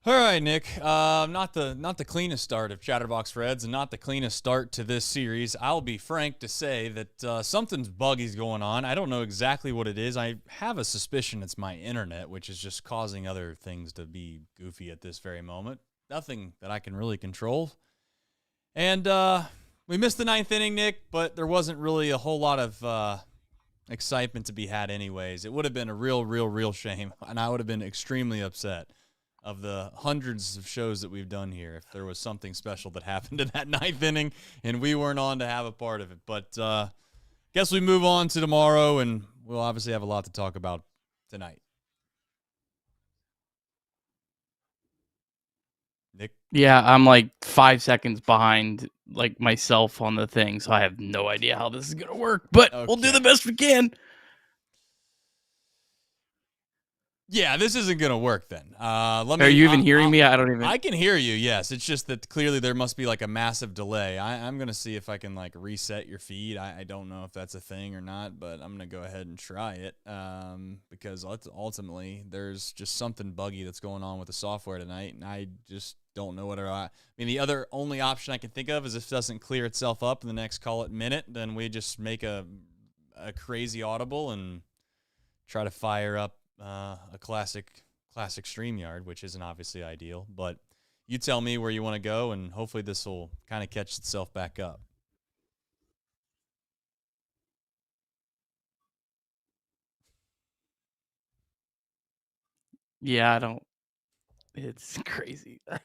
All right, Nick. Not the cleanest start of Chatterbox Reds, and not the cleanest start to this series. I'll be frank to say that something's buggy's going on. I don't know exactly what it is. I have a suspicion it's my internet, which is just causing other things to be goofy at this very moment. Nothing that I can really control. And we missed the ninth inning, Nick, but there wasn't really a whole lot of excitement to be had anyways. It would have been a real shame, and I would have been extremely upset of the hundreds of shows that we've done here if there was something special that happened in that ninth inning and we weren't on to have a part of it. But guess we move on to tomorrow, and we'll obviously have a lot to talk about tonight. Nick? Yeah, I'm like 5 seconds behind like myself on the thing, so I have no idea how this is going to work, but we'll do the best we can. Yeah, this isn't going to work then. Are you even hearing me? I can hear you, yes. It's just that clearly there must be like a massive delay. I'm going to see if I can like reset your feed. I don't know if that's a thing or not, but I'm going to go ahead and try it because ultimately there's just something buggy that's going on with the software tonight, and I just don't know whether I mean, the only option I can think of is if it doesn't clear itself up in the next, call it, minute, then we just make a crazy audible and try to fire up a classic StreamYard, which isn't obviously ideal, but you tell me where you want to go, and hopefully this will kind of catch itself back up. Yeah, I don't. It's crazy. My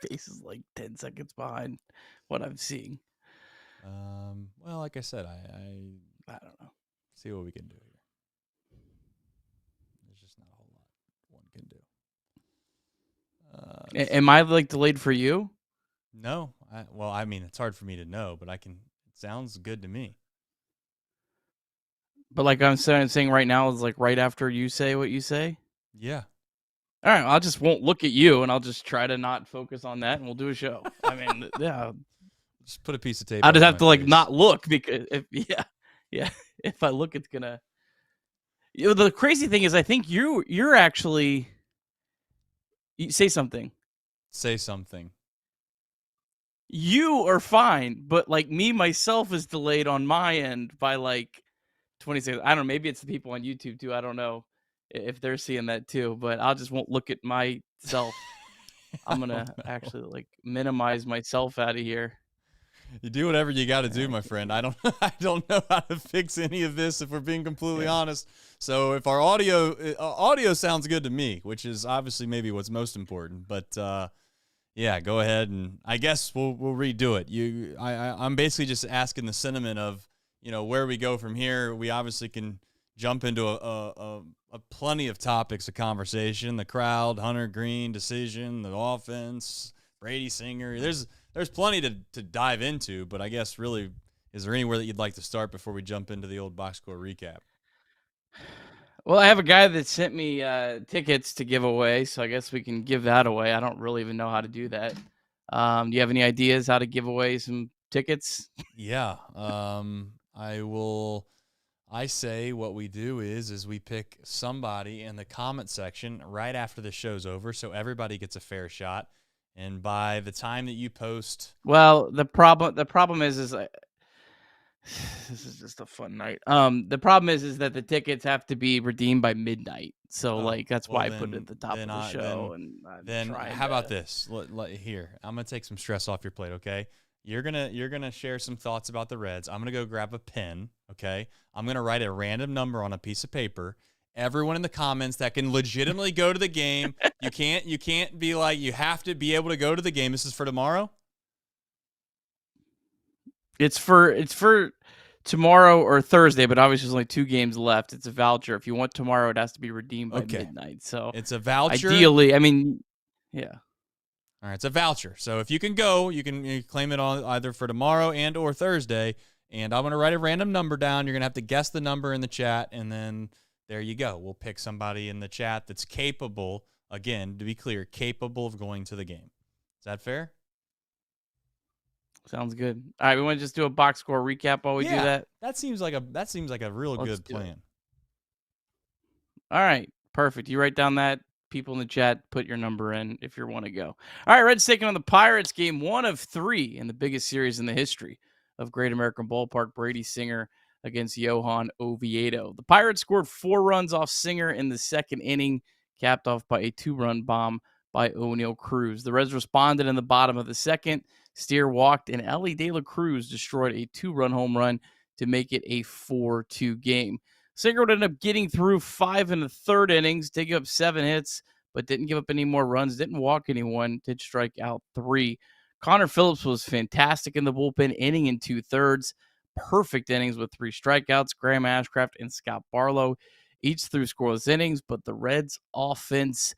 face is like 10 seconds behind what I'm seeing. Well, like I said, I don't know. See what we can do here. There's just not a whole lot one can do. Am I like delayed for you? No. Well, I mean, it's hard for me to know, but it sounds good to me. But like I'm saying right now is like right after you say what you say? Yeah. All right, I just won't look at you, and I'll just try to not focus on that, and we'll do a show. I mean, yeah. Just put a piece of tape. I just have to like not look because if if I look, it's gonna. You know, the crazy thing is, I think you're actually. You say something. Say something. You are fine, but like me myself is delayed on my end by like 20 seconds. I don't know. Maybe it's the people on YouTube too. I don't know if they're seeing that too, but I just won't look at myself. I'm gonna actually like minimize myself out of here. You do whatever you got to do, my friend. I don't know how to fix any of this if we're being completely honest. So if our audio sounds good to me, which is obviously maybe what's most important, but yeah, go ahead and I guess we'll redo it. I'm basically just asking the sentiment of, where we go from here. We obviously can jump into a plenty of topics of conversation: the crowd, Hunter Green decision, the offense, Brady Singer. There's plenty to dive into, but I guess really, is there anywhere that you'd like to start before we jump into the old box score recap? Well, I have a guy that sent me tickets to give away, so I guess we can give that away. I don't really even know how to do that. Do you have any ideas how to give away some tickets? Yeah, I say what we do is we pick somebody in the comment section right after the show's over, so everybody gets a fair shot. And by the time that you post, well, the problem is this is just a fun night. The problem is that the tickets have to be redeemed by midnight. So that's why I put it at the top of the show. Then how about this? Here, I'm gonna take some stress off your plate. Okay, you're gonna share some thoughts about the Reds. I'm gonna go grab a pen. Okay, I'm gonna write a random number on a piece of paper. Everyone in the comments that can legitimately go to the game. You can't be like, you have to be able to go to the game. This is for tomorrow. It's for tomorrow or Thursday, but obviously there's only 2 games left. It's a voucher. If you want tomorrow, it has to be redeemed by midnight. So it's a voucher. Ideally, I mean, yeah. All right, it's a voucher. So if you can go, you claim it on either for tomorrow and or Thursday. And I'm gonna write a random number down. You're gonna have to guess the number in the chat, and then there you go. We'll pick somebody in the chat that's capable, again, to be clear, capable of going to the game. Is that fair? Sounds good. All right, we want to just do a box score recap while we do that. That seems like a real good plan. All right, perfect. You write down that people in the chat, put your number in if you want to go. All right, Reds taking on the Pirates, game 1 of 3 in the biggest series in the history of Great American Ballpark. Brady Singer against Johan Oviedo. The Pirates scored 4 runs off Singer in the second inning, capped off by a 2-run bomb by O'Neill Cruz. The Reds responded in the bottom of the second. Steer walked, and Elly De La Cruz destroyed a 2-run home run to make it a 4-2 game. Singer would end up getting through 5 in the third innings, taking up 7 hits, but didn't give up any more runs, didn't walk anyone, did strike out 3. Connor Phillips was fantastic in the bullpen, inning and 2/3. Perfect innings with 3 strikeouts. Graham Ashcraft and Scott Barlow each threw scoreless innings, but the Reds' offense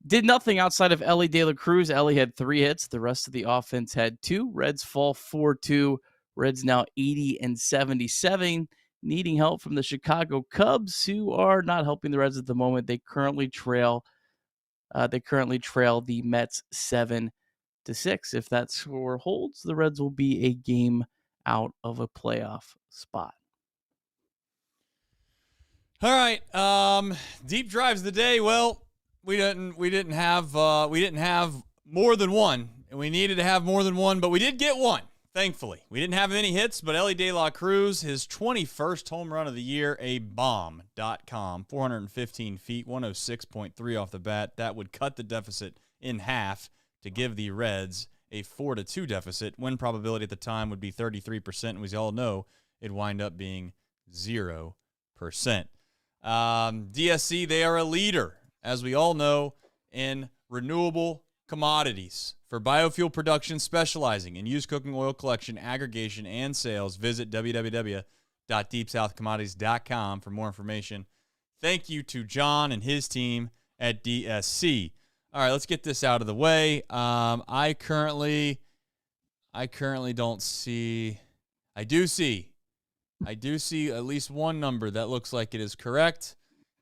did nothing outside of Elly De La Cruz. Elly had 3 hits. The rest of the offense had 2. Reds fall 4-2. Reds now 80-77, needing help from the Chicago Cubs, who are not helping the Reds at the moment. They currently trail the Mets 7-6. If that score holds, the Reds will be a game out of a playoff spot. All right, deep drives of the day. Well, we didn't have more than one, and we needed to have more than one, but we did get one. Thankfully, we didn't have any hits, but Elly De La Cruz, his 21st home run of the year, a bomb.com, 415 feet, 106.3 off the bat. That would cut the deficit in half to give the Reds a 4-2 deficit. Win probability at the time would be 33%, and we all know it'd wind up being 0%. DSC, they are a leader, as we all know, in renewable commodities. For biofuel production, specializing in used cooking oil collection, aggregation, and sales, visit www.deepsouthcommodities.com for more information. Thank you to John and his team at DSC. All right, let's get this out of the way. I currently don't see. I do see at least one number that looks like it is correct,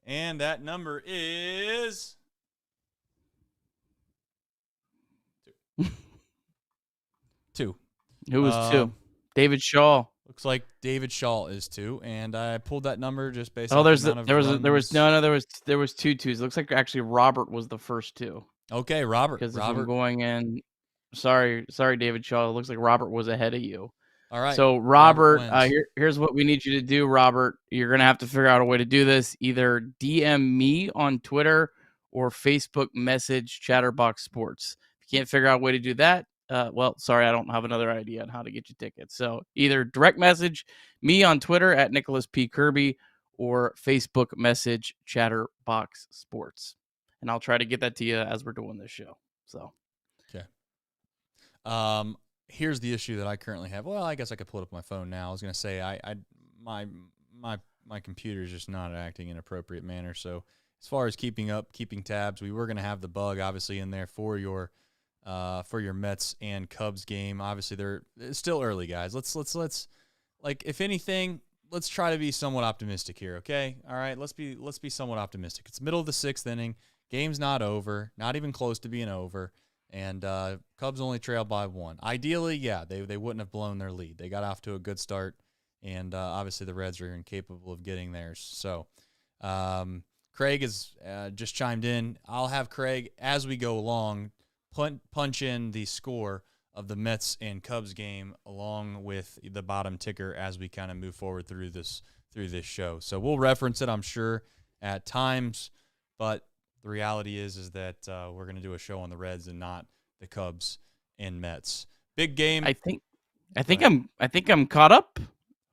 and that number is 2. Who was 2? David Shaw. Looks like David Shaw is 2, and I pulled that number just based. Oh, there was 2 2s. It looks like actually Robert was the first 2. Okay, Robert. Because if I'm going in, sorry, David Shaw. It looks like Robert was ahead of you. All right. So Robert, here's what we need you to do, Robert. You're gonna have to figure out a way to do this. Either DM me on Twitter or Facebook message Chatterbox Sports. If you can't figure out a way to do that, well, sorry, I don't have another idea on how to get you tickets. So either direct message me on Twitter at Nicholas P. Kirby or Facebook message Chatterbox Sports. And I'll try to get that to you as we're doing this show. So, okay. Here's the issue that I currently have. Well, I guess I could pull it up on my phone now. I was going to say my computer is just not acting in an appropriate manner. So as far as keeping tabs, we were going to have the bug obviously in there for your Mets and Cubs game. Obviously, it's still early, guys. Let's like, if anything, let's try to be somewhat optimistic here, okay? All right, let's be somewhat optimistic. It's middle of the 6th inning. Game's not over, not even close to being over, and Cubs only trail by 1. Ideally, yeah, they wouldn't have blown their lead. They got off to a good start, and obviously the Reds are incapable of getting theirs. So Craig has just chimed in. I'll have Craig, as we go along, punch in the score of the Mets and Cubs game along with the bottom ticker as we kind of move forward through this show. So we'll reference it, I'm sure, at times, but the reality is that we're going to do a show on the Reds and not the Cubs and Mets. Big game. I think I'm caught up.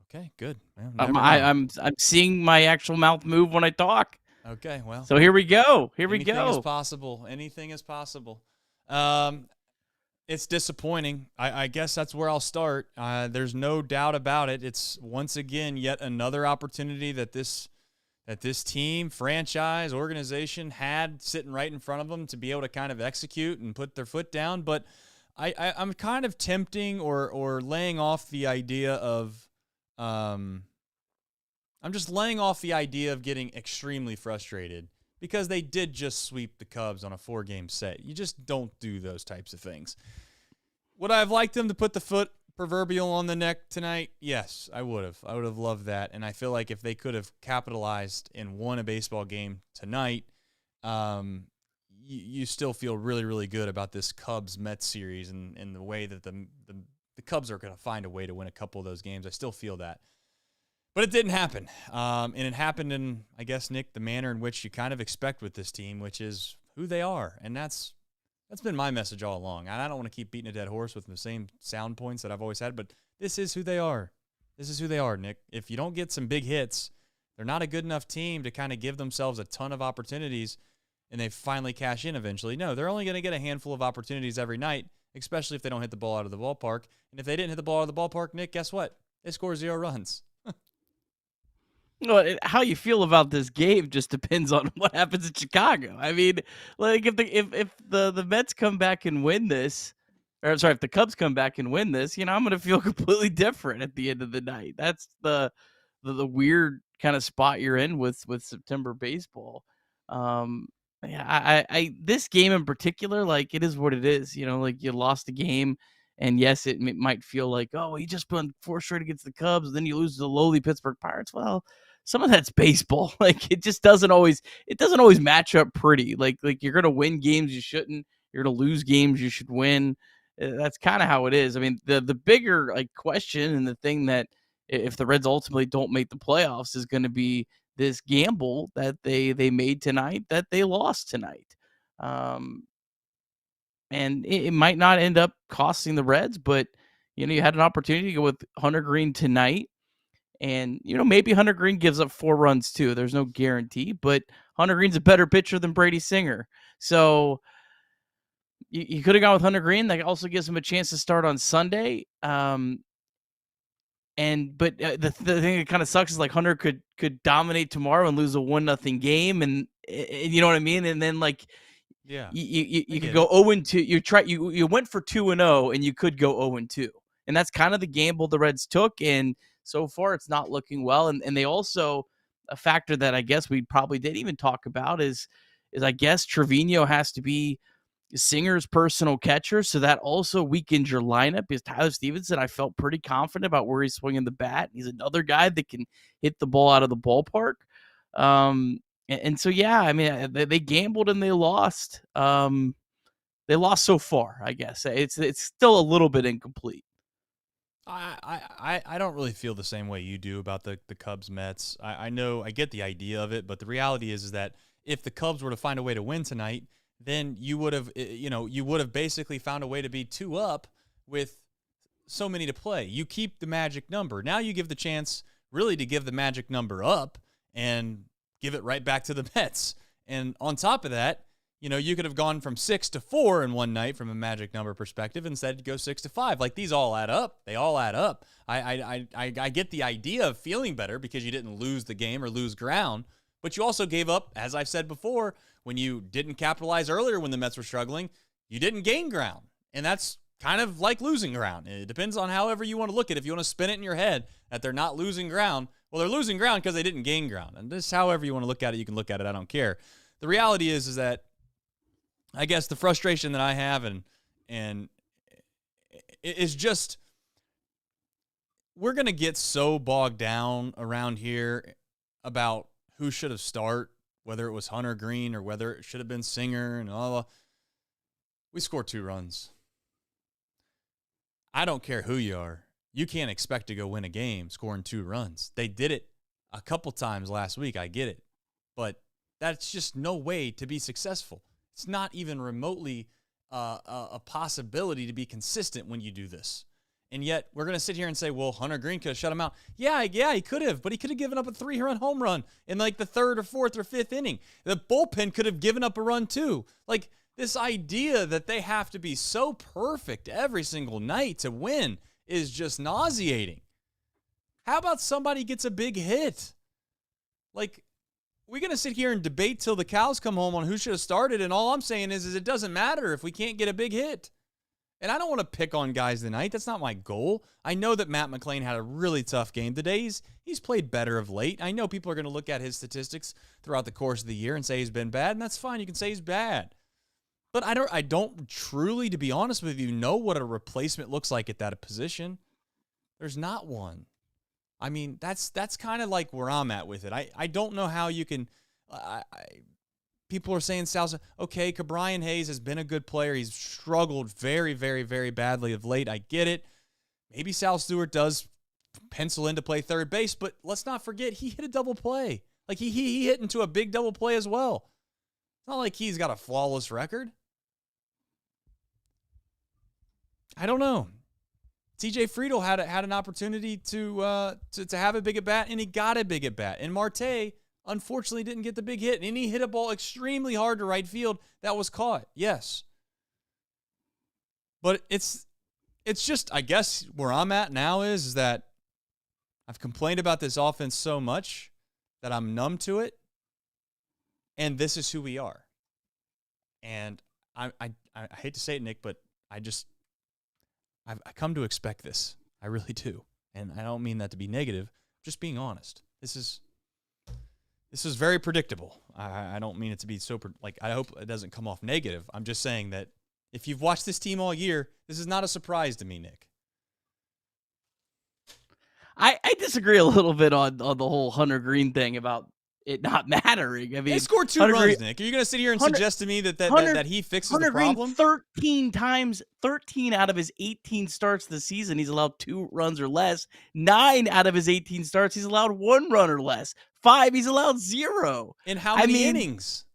Okay, good. Well, I'm seeing my actual mouth move when I talk. Okay, well. So here we go. Anything is possible. Anything is possible. It's disappointing. I guess that's where I'll start. There's no doubt about it. It's once again yet another opportunity that this team, franchise, organization had sitting right in front of them to be able to kind of execute and put their foot down. But I'm kind of tempting or laying off the idea of I'm just laying off the idea of getting extremely frustrated because they did just sweep the Cubs on a 4-game set. You just don't do those types of things. Would I have liked them to put the foot proverbial on the neck tonight? Yes, I would have. I would have loved that. And I feel like if they could have capitalized and won a baseball game tonight, you still feel really, really good about this Cubs-Mets series and the way that the Cubs are going to find a way to win a couple of those games. I still feel that. But it didn't happen. And it happened in, I guess, Nick, the manner in which you kind of expect with this team, which is who they are. And that's been my message all along. I don't want to keep beating a dead horse with the same sound points that I've always had, but this is who they are. This is who they are, Nick. If you don't get some big hits, they're not a good enough team to kind of give themselves a ton of opportunities and they finally cash in eventually. No, they're only going to get a handful of opportunities every night, especially if they don't hit the ball out of the ballpark. And if they didn't hit the ball out of the ballpark, Nick, guess what? They score 0 runs. Well, how you feel about this game just depends on what happens in Chicago. I mean, like if the Mets come back and win this, or I'm sorry, if the Cubs come back and win this, I'm going to feel completely different at the end of the night. That's the weird kind of spot you're in with September baseball. Yeah, I this game in particular, like it is what it is. Like you lost the game, and yes, it might feel like, oh, you just won 4 straight against the Cubs, and then you lose to the lowly Pittsburgh Pirates. Well, some of that's baseball. Like it just doesn't always match up pretty. Like you're gonna win games you shouldn't. You're gonna lose games you should win. That's kind of how it is. I mean, the bigger question and the thing that if the Reds ultimately don't make the playoffs is going to be this gamble that they made tonight that they lost tonight. And it might not end up costing the Reds, but you had an opportunity to go with Hunter Green tonight. And, maybe Hunter Green gives up 4 runs too. There's no guarantee, but Hunter Green's a better pitcher than Brady Singer. So you could have gone with Hunter Green. That also gives him a chance to start on Sunday. But the thing that kind of sucks is Hunter could dominate tomorrow and lose a 1-0 game, and you know what I mean. And then yeah, you could go 0-2. You went for 2-0, and you could go 0-2, and that's kind of the gamble the Reds took. And so far, it's not looking well. And they also, a factor that I guess we probably didn't even talk about is I guess Trevino has to be Singer's personal catcher, so that also weakens your lineup. Because Tyler Stevenson, I felt pretty confident about where he's swinging the bat. He's another guy that can hit the ball out of the ballpark. And so, yeah, I mean, they gambled and they lost. They lost so far, I guess. It's still a little bit incomplete. I don't really feel the same way you do about the Cubs Mets. I know I get the idea of it, but the reality is that if the Cubs were to find a way to win tonight, then you would have basically found a way to be 2 up with so many to play. You keep the magic number. Now you give the chance really to give the magic number up and give it right back to the Mets. And on top of that, you could have gone from 6 to 4 in one night from a magic number perspective. Instead, you go 6 to 5. Like, these all add up. They all add up. I get the idea of feeling better because you didn't lose the game or lose ground, but you also gave up, as I've said before, when you didn't capitalize earlier when the Mets were struggling, you didn't gain ground. And that's kind of like losing ground. It depends on however you want to look at it. If you want to spin it in your head that they're not losing ground, well, they're losing ground because they didn't gain ground. And this, however you want to look at it, you can look at it. I don't care. The reality is that I guess the frustration that I have and is just we're going to get so bogged down around here about who should have started, whether it was Hunter Green or whether it should have been Singer and all. We scored 2 runs. I don't care who you are. You can't expect to go win a game scoring 2 runs. They did it a couple times last week. I get it. But that's just no way to be successful. It's not even remotely a possibility to be consistent when you do this. And yet we're going to sit here and say, well, Hunter Green could have shut him out. Yeah, he could have, but he could have given up a 3-run home run in the 3rd or 4th or 5th inning. The bullpen could have given up a run too. This idea that they have to be so perfect every single night to win is just nauseating. How about somebody gets a big hit? We're going to sit here and debate till the cows come home on who should have started, and all I'm saying is it doesn't matter if we can't get a big hit. And I don't want to pick on guys tonight. That's not my goal. I know that Matt McLain had a really tough game today. He's played better of late. I know people are going to look at his statistics throughout the course of the year and say he's been bad, and that's fine. You can say he's bad. But I don't truly, to be honest with you, know what a replacement looks like at that position. There's not one. I mean, that's kind of like where I'm at with it. I don't know how you can people are saying Sal's okay. Cabrian Hayes has been a good player. He's struggled very, very, very badly of late. I get it. Maybe Sal Stewart does pencil in to play third base, but let's not forget he hit a double play. Like he hit into a big double play as well. It's not like he's got a flawless record. I don't know. TJ Friedl had an opportunity to have a big at bat, and he got a big at bat. And Marte, unfortunately, didn't get the big hit, and he hit a ball extremely hard to right field that was caught. Yes, but it's just, I guess where I'm at now is that I've complained about this offense so much that I'm numb to it, and this is who we are. And I hate to say it, Nick, but I've come to expect this. I really do. And I don't mean that to be negative, just being honest. This is very predictable. I don't mean it to be so, I hope it doesn't come off negative. I'm just saying that if you've watched this team all year, this is not a surprise to me, Nick. I disagree a little bit on the whole Hunter Green thing about it not mattering. I mean, they scored 2 runs, Nick. Are you going to sit here and suggest to me that he fixes Hunter the problem? Green 13 out of his 18 starts this season, he's allowed 2 runs or less. 9 out of his 18 starts, he's allowed 1 run or less. 5, he's allowed 0. In how many innings?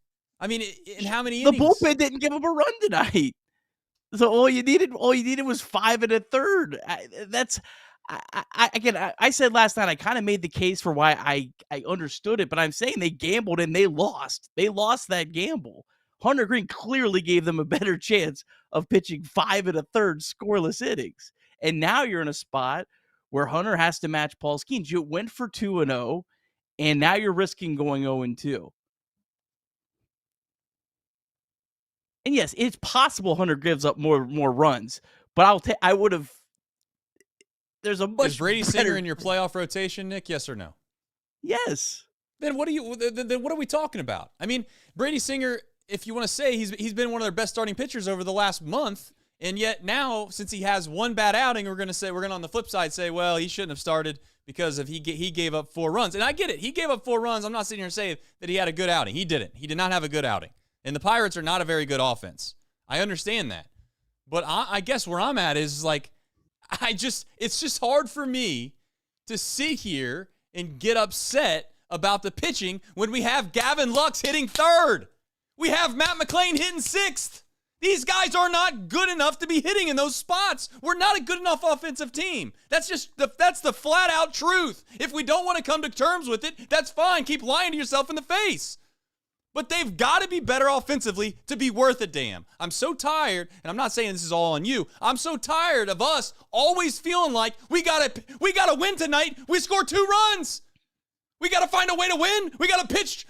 In how many innings? The bullpen didn't give up a run tonight. So all you needed was 5 1/3. I said last night I kind of made the case for why I understood it, but I'm saying they gambled and they lost. They lost that gamble. Hunter Green clearly gave them a better chance of pitching 5 1/3 scoreless innings. And now you're in a spot where Hunter has to match Paul Skeens. You went for 2-0, and now you're risking going 0-2. And yes, it's possible Hunter gives up more runs, but I would have. There's a much. Is Brady Singer in your playoff rotation, Nick? Yes or no? Yes. Then what are we talking about? I mean, Brady Singer, if you want to say he's been one of their best starting pitchers over the last month, and yet now since he has one bad outing, we're going to on the flip side say, well, he shouldn't have started because he gave up 4 runs. And I get it. He gave up 4 runs. I'm not sitting here and saying that he had a good outing. He didn't. He did not have a good outing. And the Pirates are not a very good offense. I understand that. But I guess where I'm at is like, it's just hard for me to sit here and get upset about the pitching when we have Gavin Lux hitting 3rd. We have Matt McClain hitting 6th. These guys are not good enough to be hitting in those spots. We're not a good enough offensive team. That's the flat out truth. If we don't want to come to terms with it, that's fine. Keep lying to yourself in the face. But they've got to be better offensively to be worth a damn. I'm so tired, and I'm not saying this is all on you. I'm so tired of us always feeling like we gotta win tonight. We scored 2 runs. We gotta find a way to win. We gotta pitch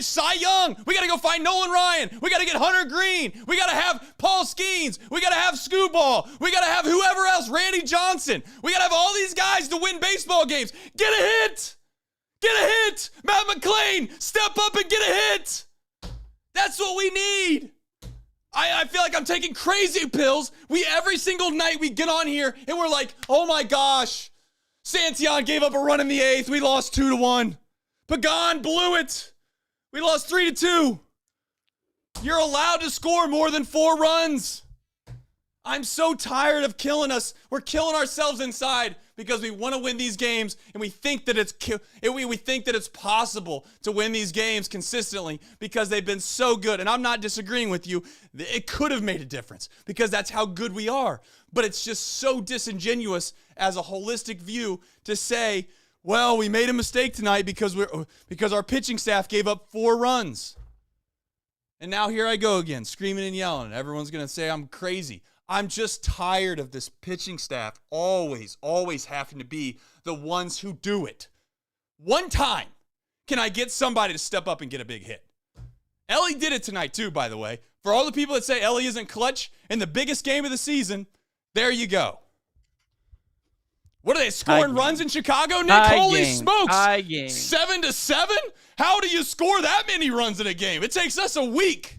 Cy Young. We gotta go find Nolan Ryan. We gotta get Hunter Green. We gotta have Paul Skeens. We gotta have Scooball. We gotta have whoever else, Randy Johnson. We gotta have all these guys to win baseball games. Get a hit. Get a hit. Matt McClain, step up and get a hit. That's what we need. I feel like I'm taking crazy pills. Every single night we get on here and we're like, oh my gosh, Santillan gave up a run in the 8th. We lost 2-1. Pagan blew it. We lost 3-2. You're allowed to score more than 4 runs. I'm so tired of killing us. We're killing ourselves inside because we want to win these games and we think that it's possible to win these games consistently because they've been so good. And I'm not disagreeing with you. It could have made a difference because that's how good we are. But it's just so disingenuous as a holistic view to say, well, we made a mistake tonight because our pitching staff gave up 4 runs. And now here I go again, screaming and yelling. Everyone's going to say I'm crazy. I'm just tired of this pitching staff always having to be the ones who do it. One time, can I get somebody to step up and get a big hit? Elly did it tonight too, by the way. For all the people that say Elly isn't clutch in the biggest game of the season, there you go. What are they scoring runs in Chicago, Nick? Holy smokes! 7-7? How do you score that many runs in a game? It takes us a week.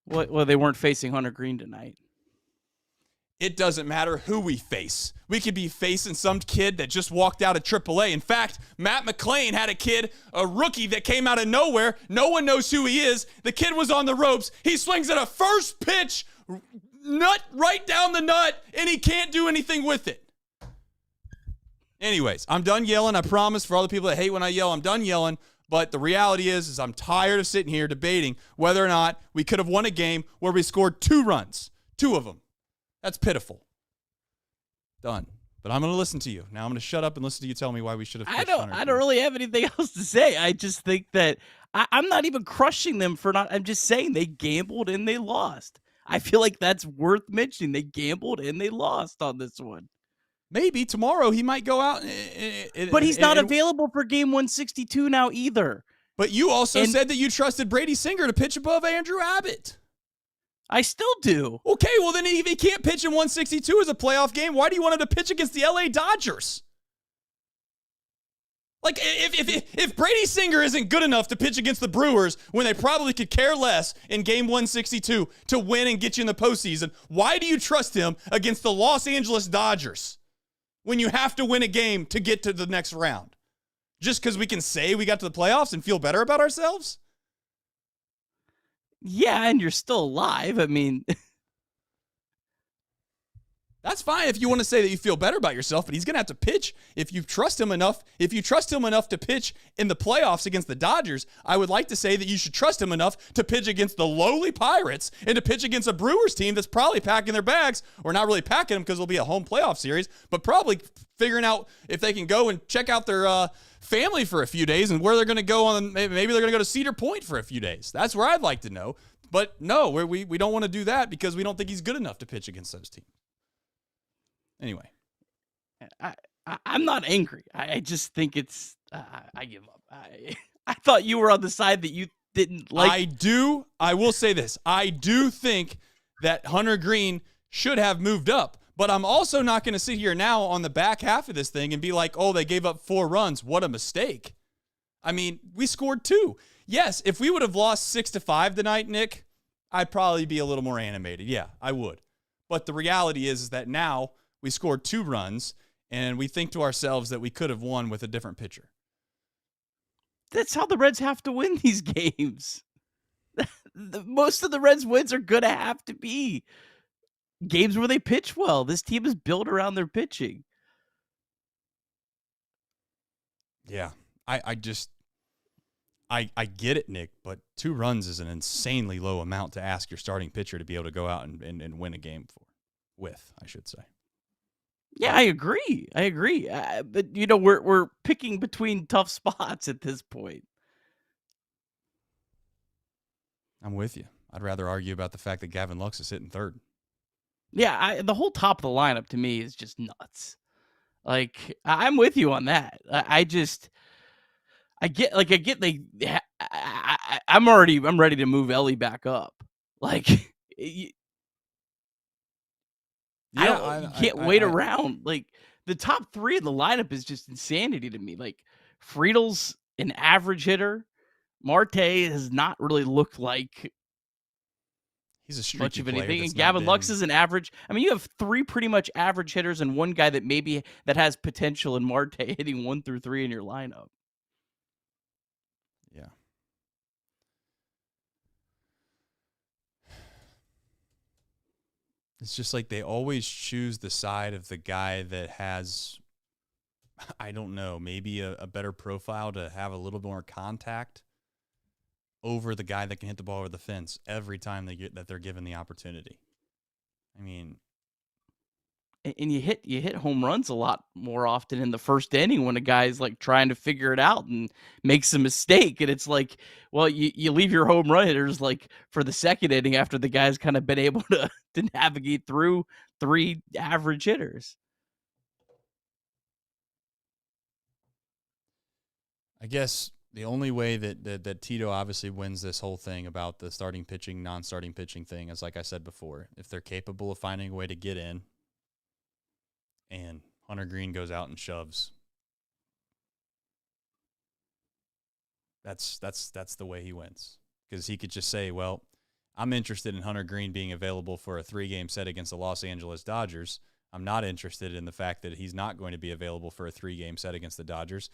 Well, they weren't facing Hunter Green tonight. It doesn't matter who we face. We could be facing some kid that just walked out of AAA. In fact, Matt McClain had a rookie that came out of nowhere. No one knows who he is. The kid was on the ropes. He swings at a first pitch, nut right down the nut, and he can't do anything with it. Anyways, I'm done yelling. I promise, for all the people that hate when I yell, I'm done yelling. But the reality is I'm tired of sitting here debating whether or not we could have won a game where we scored 2 runs, 2 of them. That's pitiful. Done. But I'm going to listen to you. Now I'm going to shut up and listen to you tell me why we should have. I don't really have anything else to say. I just think that I'm not even crushing them for not. I'm just saying they gambled and they lost. I feel like that's worth mentioning. They gambled and they lost on this one. Maybe tomorrow he might go out. But he's not available for game 162 now either. But you also said that you trusted Brady Singer to pitch above Andrew Abbott. I still do. Okay, well then if he can't pitch in 162 as a playoff game, why do you want him to pitch against the LA Dodgers? Like, if Brady Singer isn't good enough to pitch against the Brewers when they probably could care less in game 162 to win and get you in the postseason, why do you trust him against the Los Angeles Dodgers when you have to win a game to get to the next round? Just because we can say we got to the playoffs and feel better about ourselves? Yeah, and you're still alive. I mean, that's fine if you want to say that you feel better about yourself, but he's going to have to pitch if you trust him enough. If you trust him enough to pitch in the playoffs against the Dodgers, I would like to say that you should trust him enough to pitch against the lowly Pirates and to pitch against a Brewers team that's probably packing their bags, or not really packing them because it'll be a home playoff series, but probably figuring out if they can go and check out their family for a few days and where they're going to go on. Maybe they're going to go to Cedar Point for a few days. That's where I'd like to know. But no, we don't want to do that because we don't think he's good enough to pitch against those teams. Anyway, I'm not angry. I just think it's I give up. I thought you were on the side that you didn't like. I will say this. I do think that Hunter Green should have moved up. But I'm also not going to sit here now on the back half of this thing and be like, oh, they gave up 4 runs. What a mistake. I mean, we scored 2. Yes, if we would have lost 6-5 tonight, Nick, I'd probably be a little more animated. Yeah, I would. But the reality is that now we scored 2 runs, and we think to ourselves that we could have won with a different pitcher. That's how the Reds have to win these games. Most of the Reds' wins are going to have to be games where they pitch well. This team is built around their pitching. Yeah, I get it, Nick, but 2 runs is an insanely low amount to ask your starting pitcher to be able to go out and win a game with, I should say. Yeah, I agree. But, we're picking between tough spots at this point. I'm with you. I'd rather argue about the fact that Gavin Lux is hitting third. Yeah, the whole top of the lineup to me is just nuts. Like, I'm with you on that. I'm ready to move Elly back up. Like, you can't wait around. Like, the top 3 of the lineup is just insanity to me. Like, Friedl's an average hitter. Marte has not really looked like he's a much of anything. And Gavin Lux is an average. I mean, you have 3 pretty much average hitters and one guy that has potential in Marte hitting 1 through 3 in your lineup. Yeah. It's just like they always choose the side of the guy that has, I don't know, maybe a better profile to have a little more contact over the guy that can hit the ball over the fence every time they're given the opportunity. I mean, and you hit home runs a lot more often in the first inning when a guy's like trying to figure it out and makes a mistake, and it's like, well, you leave your home run hitters like for the second inning after the guy's kind of been able to navigate through 3 average hitters. I guess the only way that Tito obviously wins this whole thing about the starting pitching, non-starting pitching thing is, like I said before, if they're capable of finding a way to get in and Hunter Green goes out and shoves. That's the way he wins. Because he could just say, well, I'm interested in Hunter Green being available for a 3-game set against the Los Angeles Dodgers. I'm not interested in the fact that he's not going to be available for a 3-game set against the Dodgers.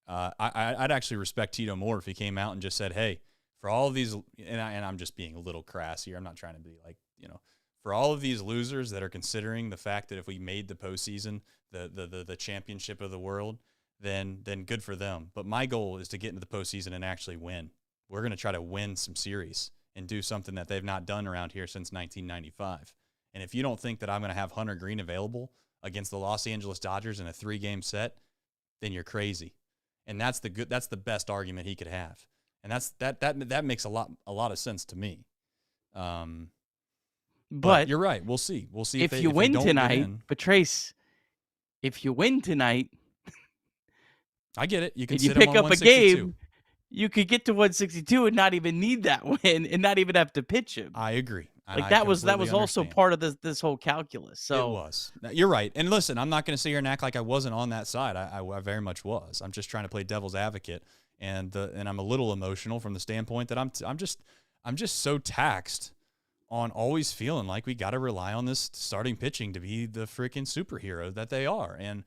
I'd actually respect Tito more if he came out and just said, hey, for all of these, and I'm just being a little crass here. I'm not trying to be like, for all of these losers that are considering the fact that if we made the postseason the championship of the world, then good for them. But my goal is to get into the postseason and actually win. We're going to try to win some series and do something that they've not done around here since 1995. And if you don't think that I'm going to have Hunter Green available against the Los Angeles Dodgers in a 3-game set, then you're crazy. And that's the best argument he could have. And that makes a lot of sense to me. But you're right. We'll see. We'll see if you win tonight. But Trace, if you win tonight, I get it. You can pick up a game. You could get to 162 and not even need that win, and not even have to pitch him. I agree. That was also part of this whole calculus. So it was. You're right. And listen, I'm not going to sit here and act like I wasn't on that side. I very much was. I'm just trying to play devil's advocate, and I'm a little emotional from the standpoint that I'm just so taxed on always feeling like we got to rely on this starting pitching to be the freaking superhero that they are. And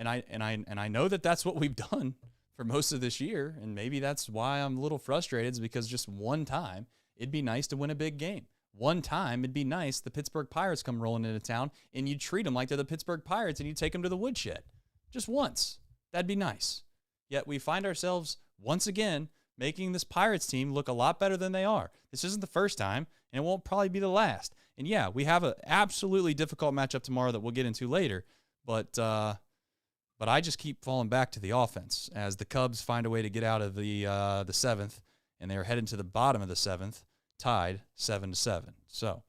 I know that that's what we've done for most of this year, and maybe that's why I'm a little frustrated, is because just one time it'd be nice to win a big game. One time it'd be nice the Pittsburgh Pirates come rolling into town and you treat them like they're the Pittsburgh Pirates and you take them to the woodshed. Just once. That'd be nice. Yet we find ourselves once again making this Pirates team look a lot better than they are. This isn't the first time, and it won't probably be the last. And yeah, we have an absolutely difficult matchup tomorrow that we'll get into later, but I just keep falling back to the offense as the Cubs find a way to get out of the 7th, and they're heading to the bottom of the 7th, tied 7-7. So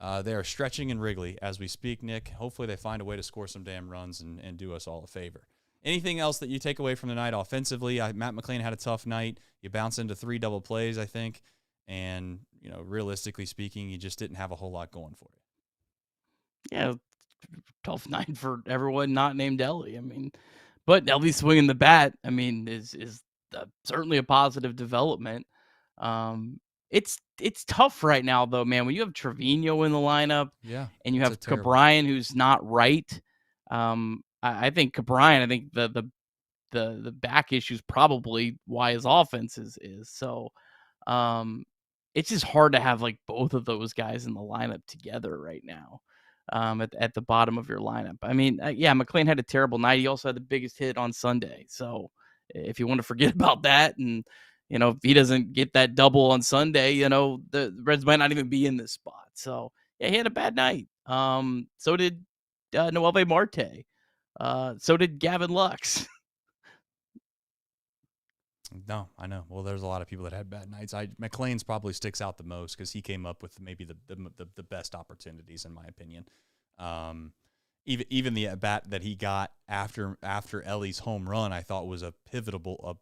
they are stretching in Wrigley as we speak, Nick. Hopefully they find a way to score some damn runs and do us all a favor. Anything else that you take away from the night offensively? Matt McLain had a tough night. You bounce into 3 double plays, I think, and realistically speaking, you just didn't have a whole lot going for you. Yeah, tough night for everyone not named Elly. I mean, but Elly swinging the bat, I mean, is certainly a positive development. It's tough right now, though, man. When you have Trevino in the lineup, and you have Cabryan, who's not right. I think Cabryan. I think the back issue is probably why his offense is so. It's just hard to have like both of those guys in the lineup together right now. At the bottom of your lineup. I mean, McLain had a terrible night. He also had the biggest hit on Sunday. So if you want to forget about that, and if he doesn't get that double on Sunday, the Reds might not even be in this spot. So yeah, he had a bad night. So did Noelvi Marte. So did Gavin Lux. No, I know. Well, there's a lot of people that had bad nights. McLain's probably sticks out the most because he came up with maybe the best opportunities, in my opinion. Even the at bat that he got after Elly's home run, I thought was a pivotal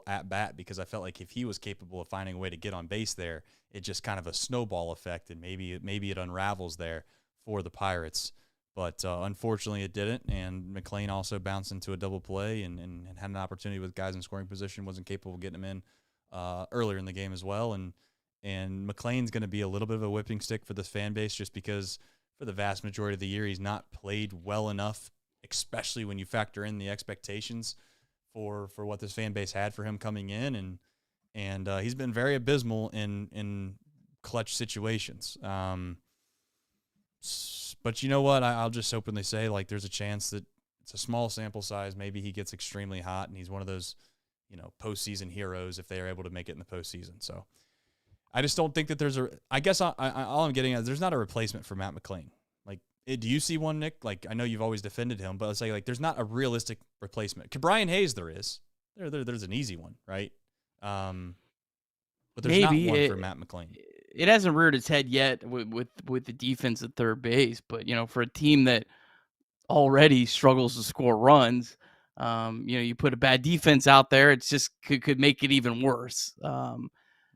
at bat, because I felt like if he was capable of finding a way to get on base there, it just kind of a snowball effect, and maybe it unravels there for the Pirates. But unfortunately, it didn't, and McLain also bounced into a double play and had an opportunity with guys in scoring position, wasn't capable of getting them in earlier in the game as well. And McLain's going to be a little bit of a whipping stick for this fan base, just because for the vast majority of the year he's not played well enough, especially when you factor in the expectations for what this fan base had for him coming in, and he's been very abysmal in clutch situations. But you know what? I'll just openly say, like, there's a chance that it's a small sample size. Maybe he gets extremely hot and he's one of those, postseason heroes if they are able to make it in the postseason. So I just don't think that there's I guess all I'm getting at is there's not a replacement for Matt McLain. Like, do you see one, Nick? Like, I know you've always defended him, but let's say, like, there's not a realistic replacement. Cabryan Hayes there is. There's an easy one, right? But there's not one for Matt McLain. It hasn't reared its head yet with the defense at third base, but for a team that already struggles to score runs, you put a bad defense out there, it's just could make it even worse. And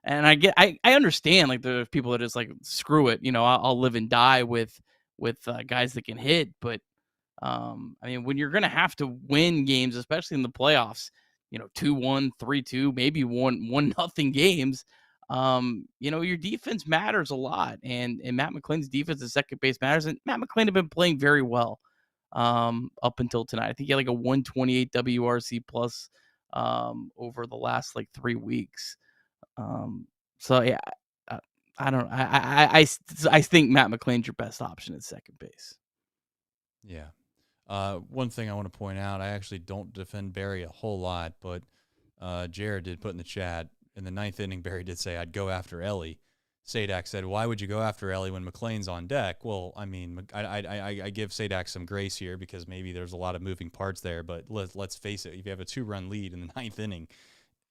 I understand, like, there are people that are just like, screw it, I'll live and die with guys that can hit, but I mean, when you're gonna have to win games, especially in the playoffs, 2-1, 3-2, maybe 1-0 games. Your defense matters a lot, and Matt McClain's defense at second base matters. And Matt McClain had been playing very well up until tonight. I think he had like a 128 WRC plus over the last like 3 weeks. So yeah, I, I don't. I think Matt McClain's your best option at second base. Yeah. One thing I want to point out, I actually don't defend Barry a whole lot, but Jared did put in the chat in the ninth inning. Barry did say I'd go after Elly. Sadak said, "Why would you go after Elly when McClain's on deck?" Well, I mean, I give Sadak some grace here because maybe there's a lot of moving parts there. But let's face it, if you have a 2-run lead in the ninth inning,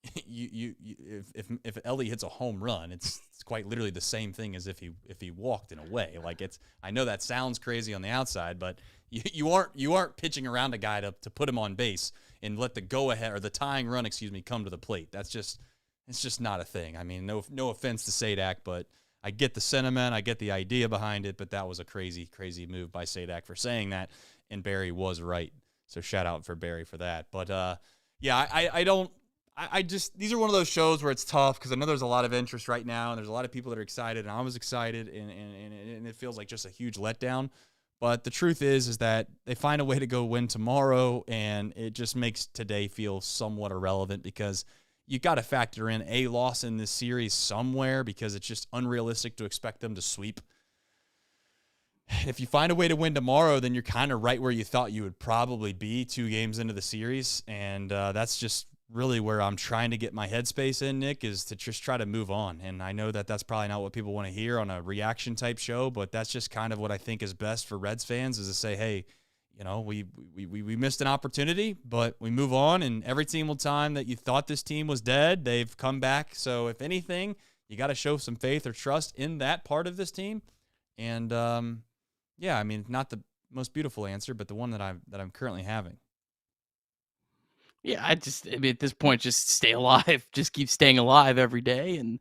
if Elly hits a home run, it's quite literally the same thing as if he walked in a way. Like I know that sounds crazy on the outside, but you aren't pitching around a guy to put him on base and let the go ahead or the tying run, come to the plate. It's just not a thing. I mean, no offense to Sadak, but I get the sentiment, I get the idea behind it, but that was a crazy move by Sadak for saying that, and Barry was right. So shout out for Barry for that. But I just, these are one of those shows where it's tough because I know there's a lot of interest right now and there's a lot of people that are excited, and I was excited, and it feels like just a huge letdown. But the truth is that they find a way to go win tomorrow, and it just makes today feel somewhat irrelevant because you got to factor in a loss in this series somewhere because it's just unrealistic to expect them to sweep. If you find a way to win tomorrow, then you're kind of right where you thought you would probably be 2 games into the series, and that's just really where I'm trying to get my headspace in, Nick, is to just try to move on. And I know that that's probably not what people want to hear on a reaction type show, but that's just kind of what I think is best for Reds fans, is to say, hey, we missed an opportunity, but we move on. And every single time that you thought this team was dead, they've come back. So if anything, you got to show some faith or trust in that part of this team. And I mean, not the most beautiful answer, but the one that I'm currently having. Yeah, I mean, at this point, just stay alive. Just keep staying alive every day. And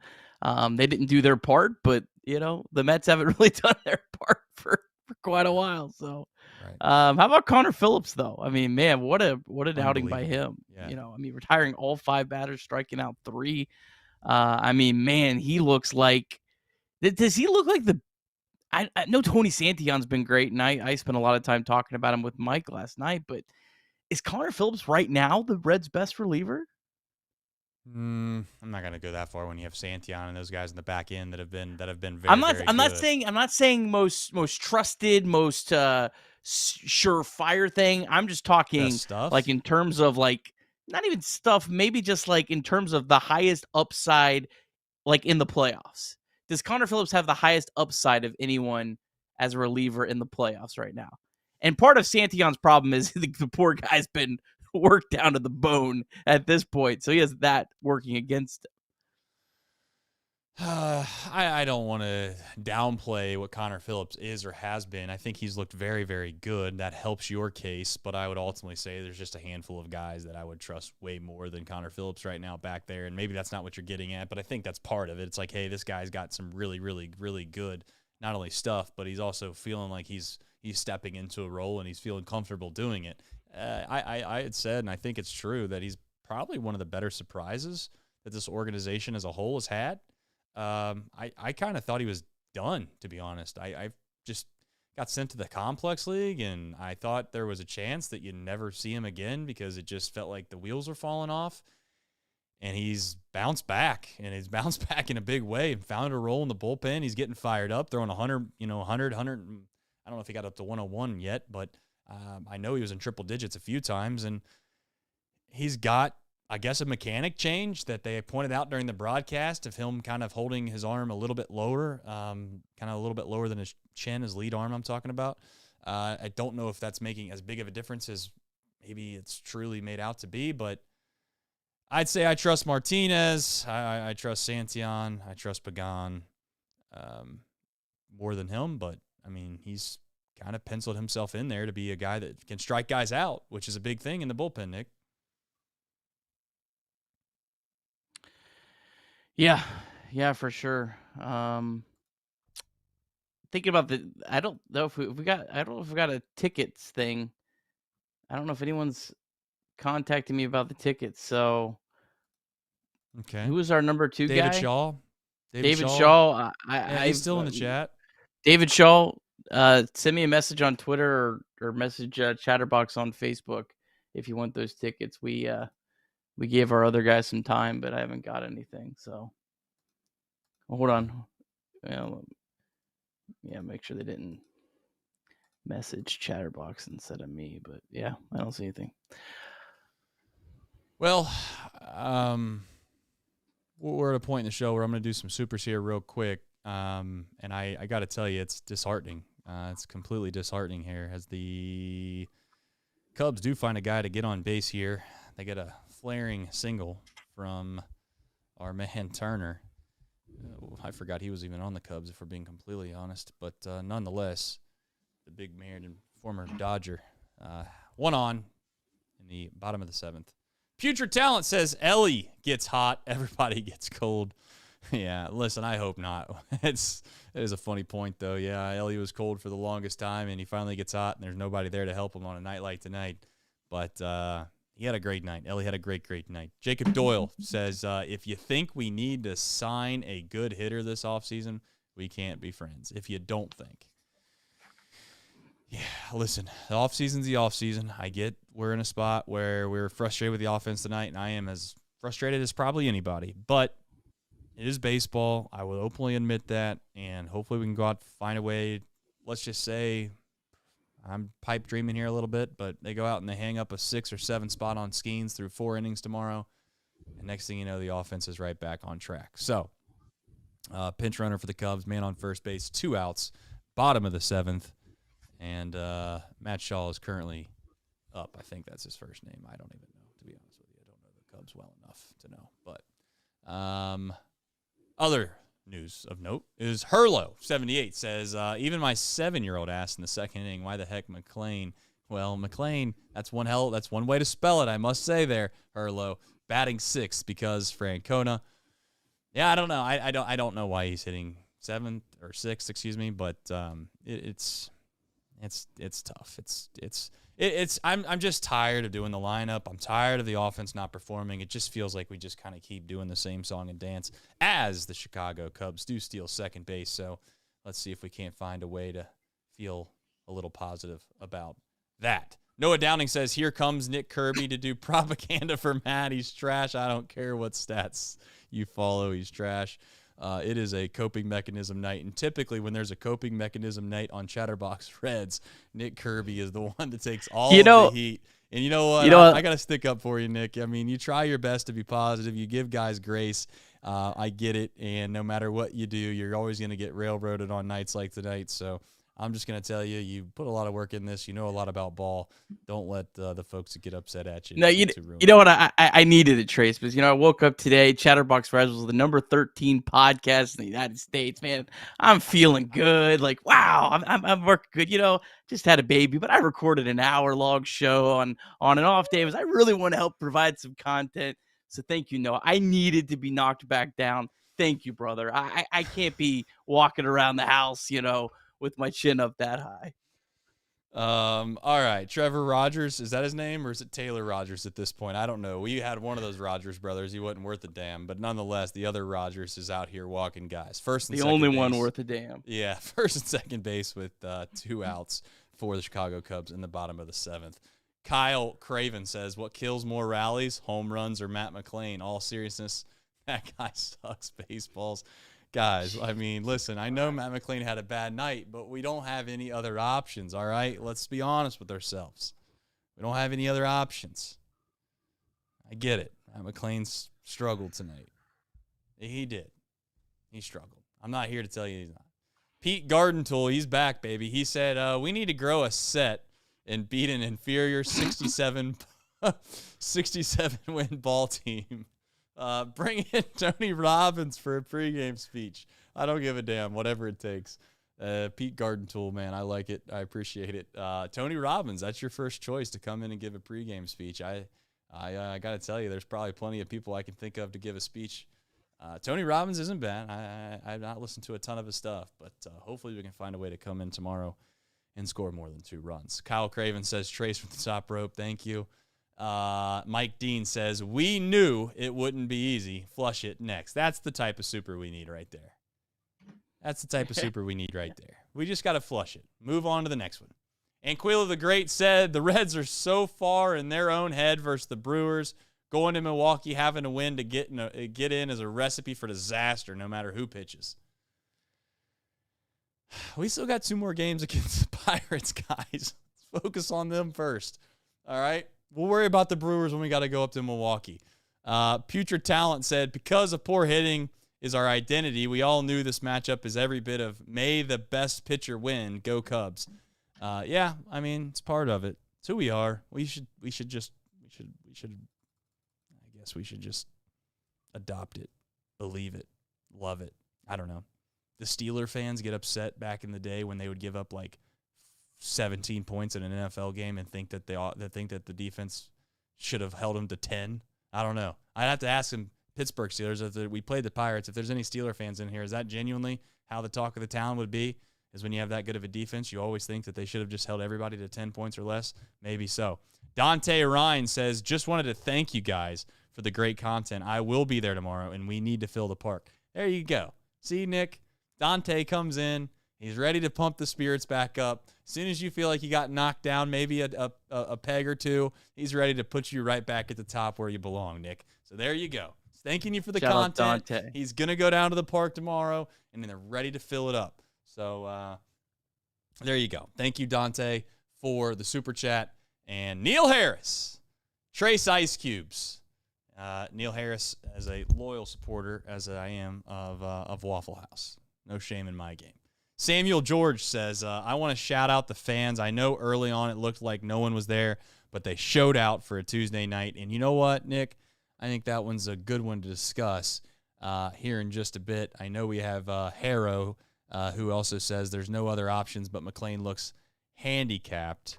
they didn't do their part, but the Mets haven't really done their part for quite a while. So, Right. How about Connor Phillips though? I mean, man, what an outing by him. Yeah. I mean, retiring all 5 batters, striking out 3. I mean, man, he looks like. Does he look like the? I know Tony Santillan's been great, and I spent a lot of time talking about him with Mike last night, but is Connor Phillips right now the Reds' best reliever? I'm not gonna go that far when you have Santillan and those guys in the back end that have been very I'm very not good. saying most trusted, most surefire thing. I'm just talking Best stuff? like in terms of like not even stuff, maybe just like in terms of the highest upside, like in the playoffs. Does Connor Phillips have the highest upside of anyone as a reliever in the playoffs right now? And part of Santillan's problem is the poor guy's been worked down to the bone at this point, so he has that working against him. I don't want to downplay what Connor Phillips is or has been. I think he's looked very, very good. That helps your case, but I would ultimately say there's just a handful of guys that I would trust way more than Connor Phillips right now back there, and maybe that's not what you're getting at, but I think that's part of it. It's like, hey, this guy's got some really, really, really good, not only stuff, but he's also feeling like he's stepping into a role and he's feeling comfortable doing it. I had said, and I think it's true, that he's probably one of the better surprises that this organization as a whole has had. I kind of thought he was done, to be honest. I just got sent to the complex league, and I thought there was a chance that you'd never see him again because it just felt like the wheels were falling off. And he's bounced back, and he's bounced back in a big way and found a role in the bullpen. He's getting fired up, throwing 100, 100. I don't know if he got up to 101 yet, but I know he was in triple digits a few times, and he's got, I guess, a mechanic change that they pointed out during the broadcast of him kind of holding his arm a little bit lower, kind of a little bit lower than his chin, his lead arm I'm talking about. I don't know if that's making as big of a difference as maybe it's truly made out to be, but I'd say I trust Martinez. I trust Santillan. I trust Pagan more than him, but, I mean, he's kind of penciled himself in there to be a guy that can strike guys out, which is a big thing in the bullpen, Nick. Yeah, for sure. Thinking about I don't know if we got a tickets thing. I don't know if anyone's contacting me about the tickets. So, Okay. who was our number 2 David guy? Shaw. David Shaw. He's still in the chat. David Shaw, send me a message on Twitter or message Chatterbox on Facebook if you want those tickets. We gave our other guys some time, but I haven't got anything. So hold on. Well, yeah, make sure they didn't message Chatterbox instead of me. But yeah, I don't see anything. Well, we're at a point in the show where I'm going to do some supers here real quick. And I got to tell you, it's disheartening. It's completely disheartening here as the Cubs do find a guy to get on base here. They get a flaring single from our man Turner. I forgot he was even on the Cubs, if we're being completely honest. But nonetheless, the big mired and former Dodger, one on in the bottom of the 7th. Future Talent says Elly gets hot, everybody gets cold. Yeah, listen, I hope not. It is a funny point, though. Yeah, Elly was cold for the longest time, and he finally gets hot, and there's nobody there to help him on a night like tonight. But he had a great night. Elly had a great night. Jacob Doyle says, if you think we need to sign a good hitter this offseason, we can't be friends. If you don't think. Yeah, listen, the offseason's the offseason. I get we're in a spot where we're frustrated with the offense tonight, and I am as frustrated as probably anybody. But it is baseball. I will openly admit that, and hopefully we can go out and find a way. Let's just say I'm pipe dreaming here a little bit, but they go out and they hang up a 6 or 7 spot on Skeens through 4 innings tomorrow, and next thing you know, the offense is right back on track. So, pinch runner for the Cubs, man on first base, 2 outs, bottom of the 7th. And Matt Shaw is currently up. I think that's his first name. I don't even know, to be honest with you. I don't know the Cubs well enough to know. But other news of note is Hurlo78 says, even my 7-year-old asked in the second inning, why the heck McLean? Well, McLean, that's one way to spell it, I must say there, Hurlo. Batting 6th because Francona. Yeah, I don't know. I don't know why he's hitting 7th or 6th, excuse me, but it's tough. I'm just tired of doing the lineup. I'm tired of the offense not performing. It just feels like we just kind of keep doing the same song and dance as the Chicago Cubs do steal second base. So let's see if we can't find a way to feel a little positive about that. Noah Downing says, here comes Nick Kirby to do propaganda for Matt. He's trash. I don't care what stats you follow. He's trash. It is a coping mechanism night, and typically when there's a coping mechanism night on Chatterbox Reds, Nick Kirby is the one that takes all of the heat. And you know what? I got to stick up for you, Nick. I mean, you try your best to be positive. You give guys grace. I get it, and no matter what you do, you're always going to get railroaded on nights like tonight. So I'm just going to tell you, you put a lot of work in this. You know a lot about ball. Don't let the folks that get upset at you. No, you know what? I needed it, Trace, because, I woke up today. Chatterbox Reds was the number 13 podcast in the United States, man. I'm feeling good. Like, wow, I'm working good. Just had a baby, but I recorded an hour-long show on and off days. I really want to help provide some content. So thank you, Noah. I needed to be knocked back down. Thank you, brother. I can't be walking around the house, with my chin up that high. All right. Trevor Rogers, is that his name, or is it Taylor Rogers at this point? I don't know. We had one of those Rogers brothers. He wasn't worth a damn, but nonetheless, the other Rogers is out here walking guys. First and the second only base. one worth a damn. Yeah, first and second base with 2 outs for the Chicago Cubs in the bottom of the 7th. Kyle Craven says, what kills more rallies, home runs or Matt McLean? All seriousness, that guy sucks baseballs. Guys, I mean, listen, I know Matt McLean had a bad night, but we don't have any other options, all right? Let's be honest with ourselves. We don't have any other options. I get it. Matt McLean's struggled tonight. He did. He struggled. I'm not here to tell you he's not. Pete Gardentool, he's back, baby. He said, we need to grow a set and beat an inferior 67 win ball team. Bring in Tony Robbins for a pregame speech. I don't give a damn, whatever it takes. Pete Gardentool, man, I like it. I appreciate it. Tony Robbins, that's your first choice to come in and give a pregame speech. I got to tell you, there's probably plenty of people I can think of to give a speech. Tony Robbins isn't bad. I've not listened to a ton of his stuff, but hopefully we can find a way to come in tomorrow and score more than 2 runs. Kyle Craven says, Trace from the top rope, thank you. Mike Dean says, we knew it wouldn't be easy. Flush it next. That's the type of super we need right there. That's the type of super we need right there. We just got to flush it. Move on to the next one. Anquila the Great said, the Reds are so far in their own head versus the Brewers. Going to Milwaukee, having to win to get in is a recipe for disaster no matter who pitches. We still got 2 more games against the Pirates, guys. Let's focus on them first. All right? We'll worry about the Brewers when we got to go up to Milwaukee. Putrid Talent said, because of poor hitting is our identity, we all knew this matchup is every bit of may the best pitcher win, go Cubs. Yeah, I mean, it's part of it. It's who we are. We should just adopt it, believe it, love it. I don't know. The Steeler fans get upset back in the day when they would give up like 17 points in an NFL game and think that the defense should have held them to 10. I don't know. I'd have to ask them, Pittsburgh Steelers, if we played the Pirates, if there's any Steeler fans in here, is that genuinely how the talk of the town would be? Is when you have that good of a defense, you always think that they should have just held everybody to 10 points or less? Maybe so. Dante Ryan says, just wanted to thank you guys for the great content. I will be there tomorrow, and we need to fill the park. There you go. See, Nick? Dante comes in. He's ready to pump the spirits back up. As soon as you feel like you got knocked down, maybe a peg or two, he's ready to put you right back at the top where you belong, Nick. So there you go. He's thanking you for the content. He's going to go down to the park tomorrow, and then they're ready to fill it up. So there you go. Thank you, Dante, for the super chat. And Neil Harris, Trace Ice Cubes. Neil Harris, as a loyal supporter, as I am, of Waffle House. No shame in my game. Samuel George says, I want to shout out the fans. I know early on it looked like no one was there, but they showed out for a Tuesday night. And you know what, Nick? I think that one's a good one to discuss here in just a bit. I know we have Harrow, who also says there's no other options, but McLean looks handicapped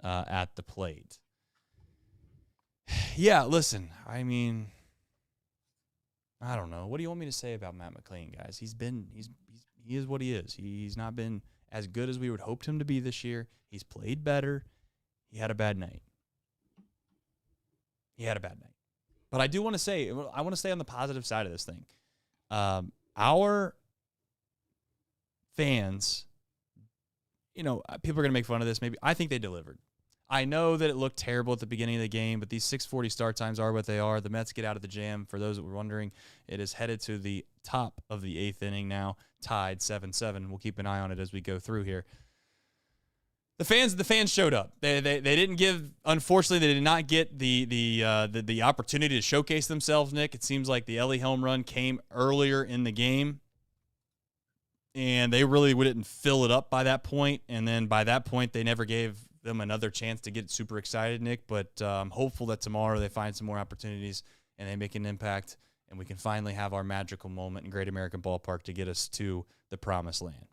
at the plate. Yeah, listen, I mean, I don't know. What do you want me to say about Matt McLean, guys? He is what he is. He's not been as good as we would hoped him to be this year. He's played better. He had a bad night. But I do want to say, I want to stay on the positive side of this thing. Our fans, people are going to make fun of this. Maybe I think they delivered. I know that it looked terrible at the beginning of the game, but these 6:40 start times are what they are. The Mets get out of the jam. For those that were wondering, it is headed to the top of the 8th inning now, tied 7-7. We'll keep an eye on it as we go through here. The fans showed up. They didn't give. Unfortunately, they did not get the opportunity to showcase themselves. Nick, it seems like the Elly home run came earlier in the game, and they really didn't fill it up by that point. And then by that point, they never gave them another chance to get super excited, Nick. But I'm hopeful that tomorrow they find some more opportunities and they make an impact, and we can finally have our magical moment in Great American Ballpark to get us to the promised land.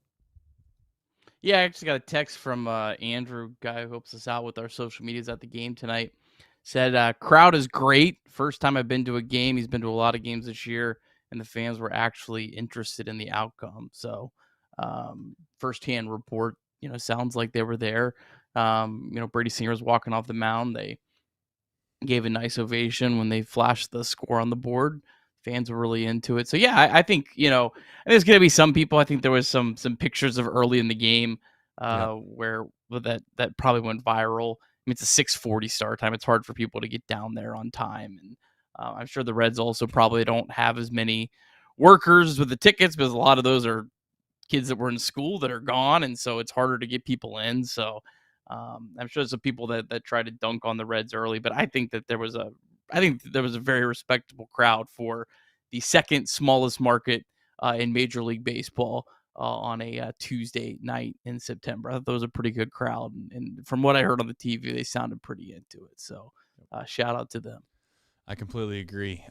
Yeah, I actually got a text from Andrew, guy who helps us out with our social medias at the game tonight. Said, crowd is great. First time I've been to a game. He's been to a lot of games this year, and the fans were actually interested in the outcome. So firsthand report, sounds like they were there. Brady Singer was walking off the mound. They gave a nice ovation when they flashed the score on the board. Fans were really into it. So yeah, I think, there's going to be some people. I think there was some pictures of early in the game where that probably went viral. I mean, it's a 6:40 start time. It's hard for people to get down there on time. And I'm sure the Reds also probably don't have as many workers with the tickets, because a lot of those are kids that were in school that are gone. And so it's harder to get people in. So I'm sure there's some people that try to dunk on the Reds early, but I think there was a very respectable crowd for the second smallest market in Major League Baseball on a Tuesday night in September. I thought that was a pretty good crowd, and from what I heard on the TV, they sounded pretty into it. So shout out to them. I completely agree.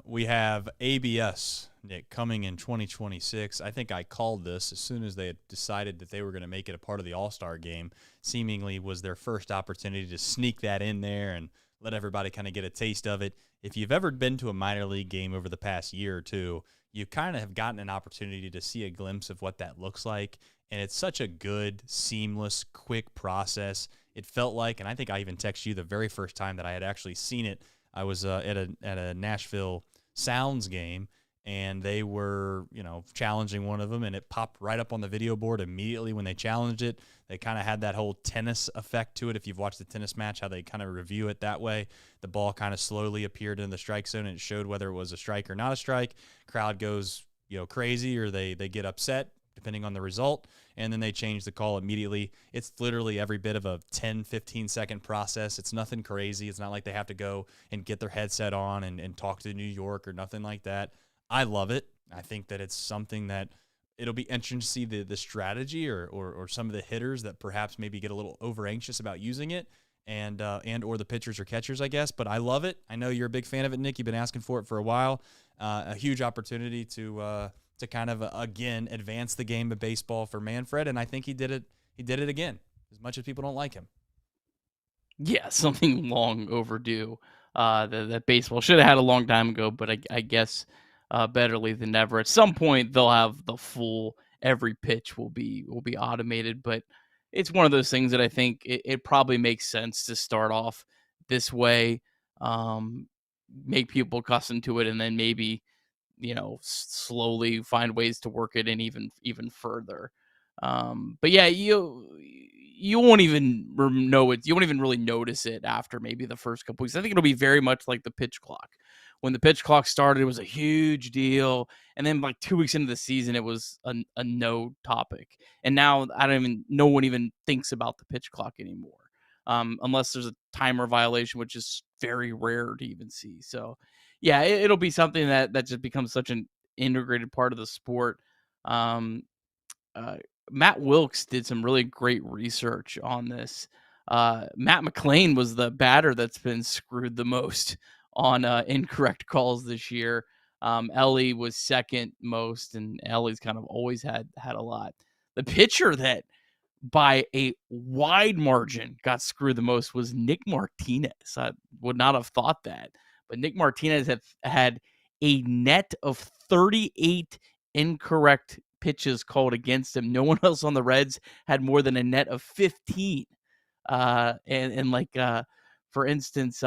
We have ABS, Nick, coming in 2026. I think I called this as soon as they had decided that they were going to make it a part of the All-Star game. Seemingly was their first opportunity to sneak that in there and let everybody kind of get a taste of it. If you've ever been to a minor league game over the past year or two, you kind of have gotten an opportunity to see a glimpse of what that looks like. And it's such a good, seamless, quick process. it felt like, and I think I even texted you the very first time that I had actually seen it. I was at a Nashville Sounds game, and they were, challenging one of them, and it popped right up on the video board immediately when they challenged it. They kind of had that whole tennis effect to it. If you've watched the tennis match, how they kind of review it that way, the ball kind of slowly appeared in the strike zone, and it showed whether it was a strike or not a strike. Crowd goes, crazy, or they get upset depending on the result, and then they change the call immediately. It's literally every bit of a 10, 15-second process. It's nothing crazy. It's not like they have to go and get their headset on and talk to New York or nothing like that. I love it. I think that it's something that it'll be interesting to see the strategy or some of the hitters that perhaps maybe get a little over anxious about using it, and or the pitchers or catchers, I guess. But I love it. I know you're a big fan of it, Nick. You've been asking for it for a while. A huge opportunity to kind of again advance the game of baseball for Manfred, and I think he did it. He did it again, as much as people don't like him. Yeah, something long overdue. That baseball should have had a long time ago, but I guess better late than never. At some point, they'll have the full every pitch will be automated, but it's one of those things that I think it probably makes sense to start off this way, make people accustomed to it, and then maybe slowly find ways to work it in even further. But yeah, you won't even know it. You won't even really notice it after maybe the first couple weeks. I think it'll be very much like the pitch clock. When the pitch clock started, it was a huge deal, and then like 2 weeks into the season, it was a no topic. And now no one even thinks about the pitch clock anymore, unless there's a timer violation, which is very rare to even see. So, yeah, it'll be something that just becomes such an integrated part of the sport. Um, Matt Wilkes did some really great research on this. Matt McLean was the batter that's been screwed the most on incorrect calls this year. Elly was second most, and Elly's kind of always had a lot. The pitcher that by a wide margin got screwed the most was Nick Martinez. I would not have thought that, but Nick Martinez had a net of 38 incorrect pitches called against him. No one else on the Reds had more than a net of 15. For instance,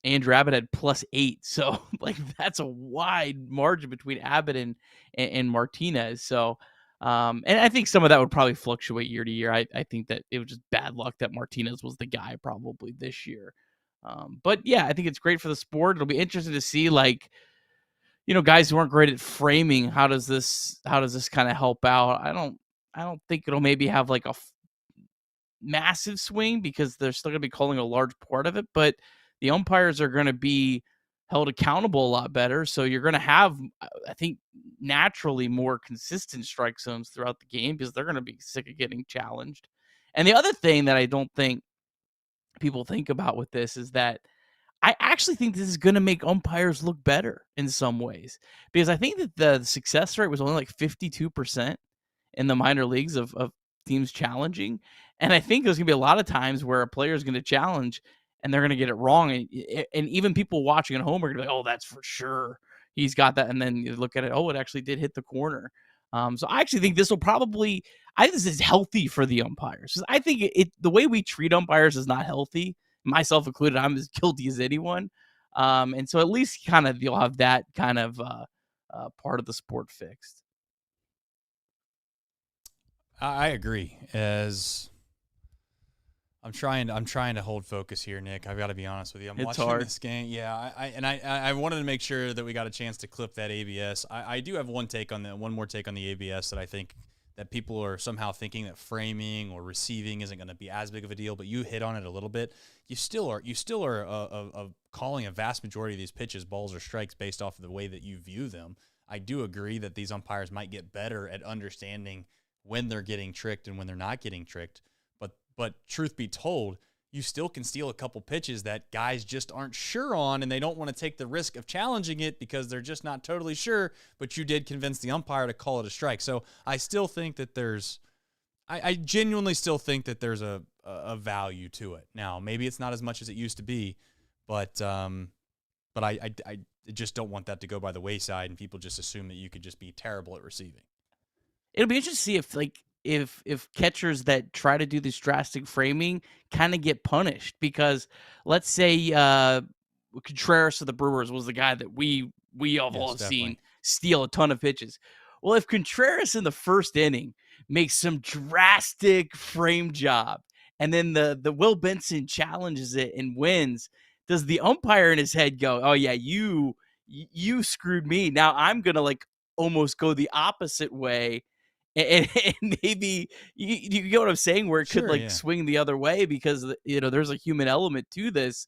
Andrew Abbott had +8. So like that's a wide margin between Abbott and Martinez. So and I think some of that would probably fluctuate year to year. I think that it was just bad luck that Martinez was the guy probably this year. But yeah, I think it's great for the sport. It'll be interesting to see guys who aren't great at framing. How does this kind of help out? I don't think it'll maybe have like a massive swing because they're still going to be calling a large part of it, but the umpires are going to be held accountable a lot better. So you're going to have, I think, naturally more consistent strike zones throughout the game because they're going to be sick of getting challenged. And the other thing that I don't think people think about with this is that I actually think this is going to make umpires look better in some ways, because I think that the success rate was only like 52% in the minor leagues of teams challenging. And I think there's going to be a lot of times where a player is going to challenge and they're going to get it wrong. And even people watching at home are going to be like, oh, that's for sure. He's got that. And then you look at it, oh, it actually did hit the corner. So I actually think this is healthy for the umpires. I think the way we treat umpires is not healthy, myself included. I'm as guilty as anyone. And so at least kind of you'll have that kind of part of the sport fixed. I agree. As I'm trying to hold focus here, Nick. I've got to be honest with you. I'm watching hard. This game. Yeah, I wanted to make sure that we got a chance to clip that ABS. I do have one more take on the ABS that I think that people are somehow thinking that framing or receiving isn't going to be as big of a deal, but you hit on it a little bit. You still are calling a vast majority of these pitches balls or strikes based off of the way that you view them. I do agree that these umpires might get better at understanding when they're getting tricked and when they're not getting tricked. But truth be told, you still can steal a couple pitches that guys just aren't sure on, and they don't want to take the risk of challenging it because they're just not totally sure, but you did convince the umpire to call it a strike. So I still think that I genuinely still think that there's a value to it. Now, maybe it's not as much as it used to be, but I just don't want that to go by the wayside and people just assume that you could just be terrible at receiving. It'll be interesting to see if if catchers that try to do this drastic framing kind of get punished, because let's say Contreras of the Brewers was the guy that we have all seen steal a ton of pitches. Well, if Contreras in the first inning makes some drastic frame job, and then the Will Benson challenges it and wins, does the umpire in his head go, "Oh yeah, you screwed me. Now I'm gonna like almost go the opposite way," and maybe you get what I'm saying, where it could like swing the other way, because there's a human element to this.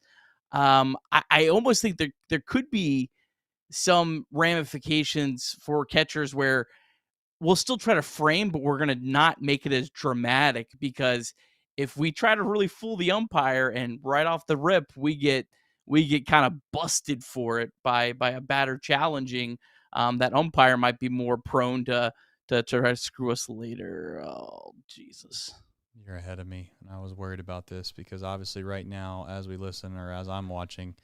I almost think there could be some ramifications for catchers where we'll still try to frame, but we're going to not make it as dramatic, because if we try to really fool the umpire and right off the rip we get kind of busted for it by a batter challenging, that umpire might be more prone to try to screw us later. Oh, Jesus. You're ahead of me, and I was worried about this because obviously right now, as we listen or as I'm watching,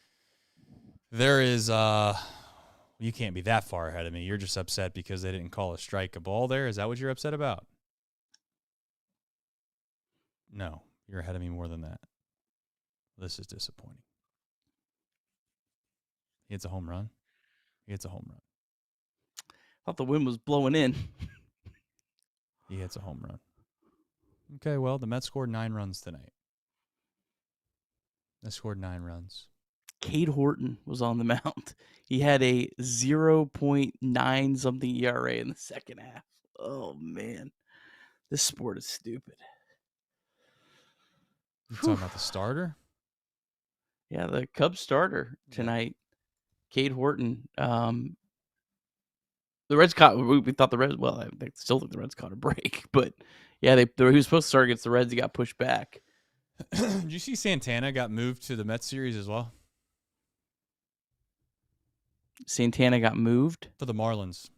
there is you can't be that far ahead of me. You're just upset because they didn't call a ball there. Is that what you're upset about? No, you're ahead of me more than that. This is disappointing. He hits a home run. I thought the wind was blowing in. He hits a home run. Okay, well, the Mets scored 9 runs tonight. They scored 9 runs. Cade Horton was on the mound. He had a 0.9 something ERA in the second half. Oh, man. This sport is stupid. You talking about the starter? Yeah, the Cubs starter tonight. Cade Horton. The Reds caught. We thought the Reds. Well, I still think the Reds caught a break, but yeah, he was supposed to start against the Reds. He got pushed back. Did you see Santana got moved to the Mets series as well? Santana got moved for the Marlins.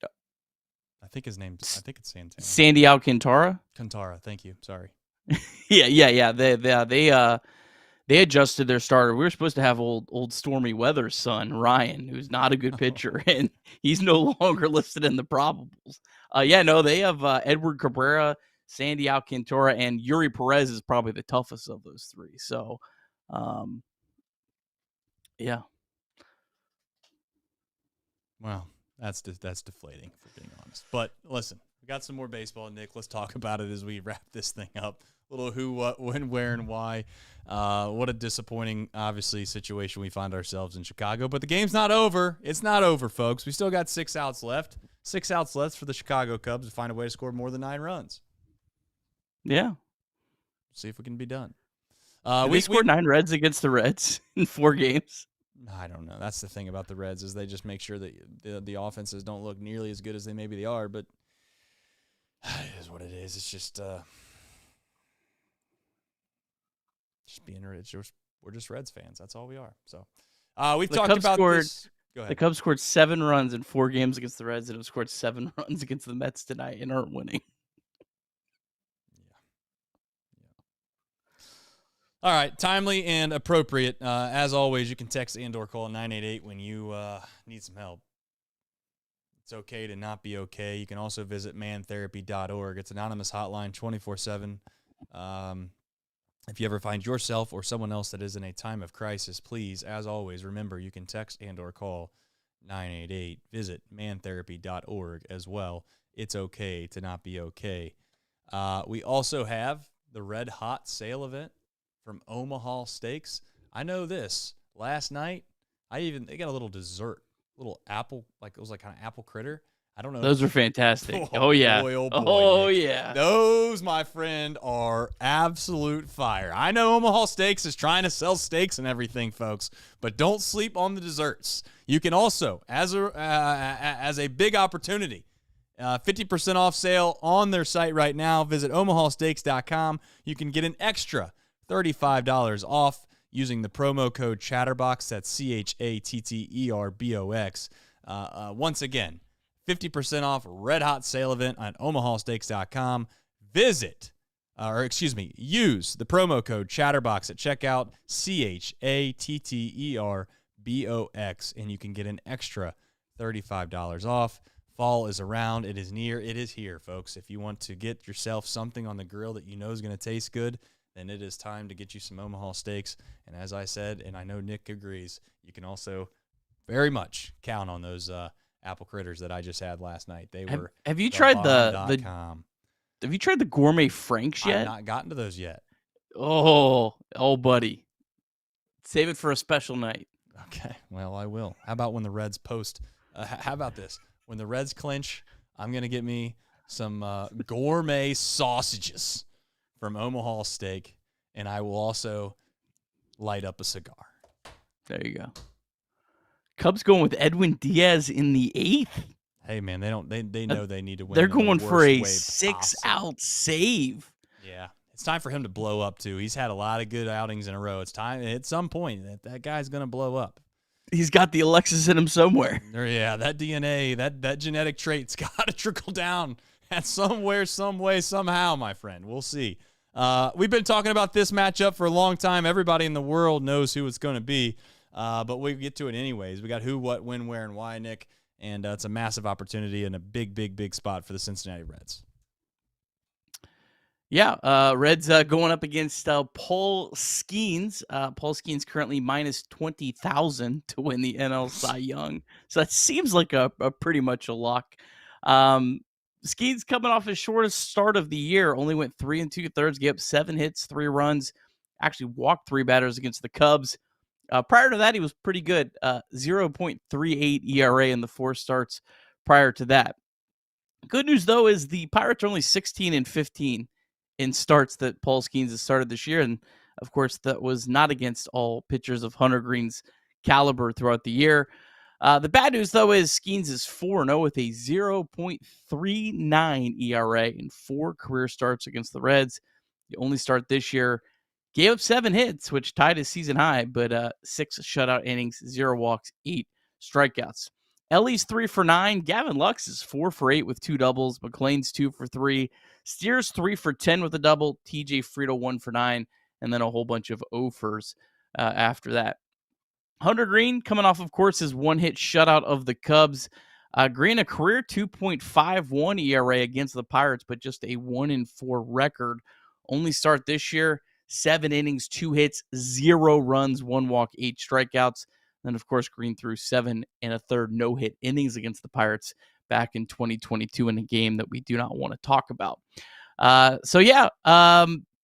I think his name. I think it's Santana. Sandy Alcantara. Cantara. Thank you. Sorry. Yeah. They adjusted their starter. We were supposed to have old Stormy Weather's son, Ryan, who's not a good pitcher, and he's no longer listed in the probables. They have Edward Cabrera, Sandy Alcantara, and Yuri Perez is probably the toughest of those 3. So, yeah. Well, that's deflating, for being honest. But listen, we got some more baseball, Nick. Let's talk about it as we wrap this thing up. A little who, what, when, where, and why. What a disappointing, obviously, situation we find ourselves in Chicago. But the game's not over. It's not over, folks. We still got 6 outs left. 6 outs left for the Chicago Cubs to find a way to score more than 9 runs. Yeah. See if we can be done. We scored 9 Reds against the Reds in 4 games. I don't know. That's the thing about the Reds, is they just make sure that the offenses don't look nearly as good as they are. But it is what it is. It's just being rich. We're just Reds fans. That's all we are. So we've talked about this. Go ahead. The Cubs scored 7 runs in 4 games against the Reds, and have scored 7 runs against the Mets tonight and aren't winning. All right, timely and appropriate. As always, you can text and/or call 988 when you need some help. It's okay to not be okay. You can also visit mantherapy.org. It's an anonymous hotline 24/7. If you ever find yourself or someone else that is in a time of crisis, please, as always, remember you can text and/or call 988. Visit mantherapy.org as well. It's okay to not be okay. We also have the Red Hot Sale event from Omaha Steaks. I know this. Last night, they got a little dessert, little apple, it was kind of apple critter. I don't know. Those are fantastic. Oh yeah. Boy, oh boy. Oh yeah. Those, my friend, are absolute fire. I know Omaha Steaks is trying to sell steaks and everything, folks, but don't sleep on the desserts. You can also, as a big opportunity, 50% off sale on their site right now. Visit omahasteaks.com. You can get an extra $35 off using the promo code Chatterbox. That's CHATTERBOX. Once again, 50% off Red Hot Sale event on omahasteaks.com. Use the promo code Chatterbox at checkout, CHATTERBOX, and you can get an extra $35 off. Fall is around. It is near. It is here, folks. If you want to get yourself something on the grill that you know is going to taste good, then it is time to get you some Omaha steaks. And as I said, and I know Nick agrees, you can also very much count on those apple critters that I just had last night. They were Have you tried the bomb.com. Have you tried the gourmet franks yet? I've not gotten to those yet. Oh, buddy. Save it for a special night. Okay, well, I will. How about when the Reds post? How about this? When the Reds clinch, I'm going to get me some gourmet sausages from Omaha Steak, and I will also light up a cigar. There you go. Cubs going with Edwin Diaz in the 8th. Hey, man, they know they need to win. They're going for a 6-out save. Yeah. It's time for him to blow up, too. He's had a lot of good outings in a row. It's time at some point that guy's going to blow up. He's got the Alexis in him somewhere. Yeah, that DNA, that genetic trait's got to trickle down at somewhere, some way, somehow, my friend. We'll see. We've been talking about this matchup for a long time. Everybody in the world knows who it's going to be, but we get to it anyways. We got who, what, when, where, and why, Nick, and it's a massive opportunity and a big, big, big spot for the Cincinnati Reds. Yeah, Reds going up against Paul Skeens. Paul Skeens currently minus 20,000 to win the NL Cy Young. So that seems like a pretty much a lock. Skeens coming off his shortest start of the year, only went 3 2/3, gave up 7 hits, 3 runs, actually walked 3 batters against the Cubs. Prior to that, he was pretty good, 0.38 ERA in the 4 starts prior to that. Good news, though, is the Pirates are only 16-15 in starts that Paul Skeens has started this year. And, of course, that was not against all pitchers of Hunter Green's caliber throughout the year. The bad news, though, is Skeens is 4-0 with a 0.39 ERA in 4 career starts against the Reds. The only start this year, gave up 7 hits, which tied his season high, but 6 shutout innings, 0 walks, 8 strikeouts. Elly's 3 for 9. Gavin Lux is 4 for 8 with 2 doubles. McLean's 2 for 3. Steers 3 for 10 with a double. TJ Friedl 1 for 9. And then a whole bunch of offers after that. Hunter Green coming off, of course, his 1-hit shutout of the Cubs. Green, a career 2.51 ERA against the Pirates, but just a 1-4 record. Only start this year, 7 innings, 2 hits, 0 runs, 1 walk, 8 strikeouts. Then, of course, Green threw 7 1/3 no-hit innings against the Pirates back in 2022 in a game that we do not want to talk about.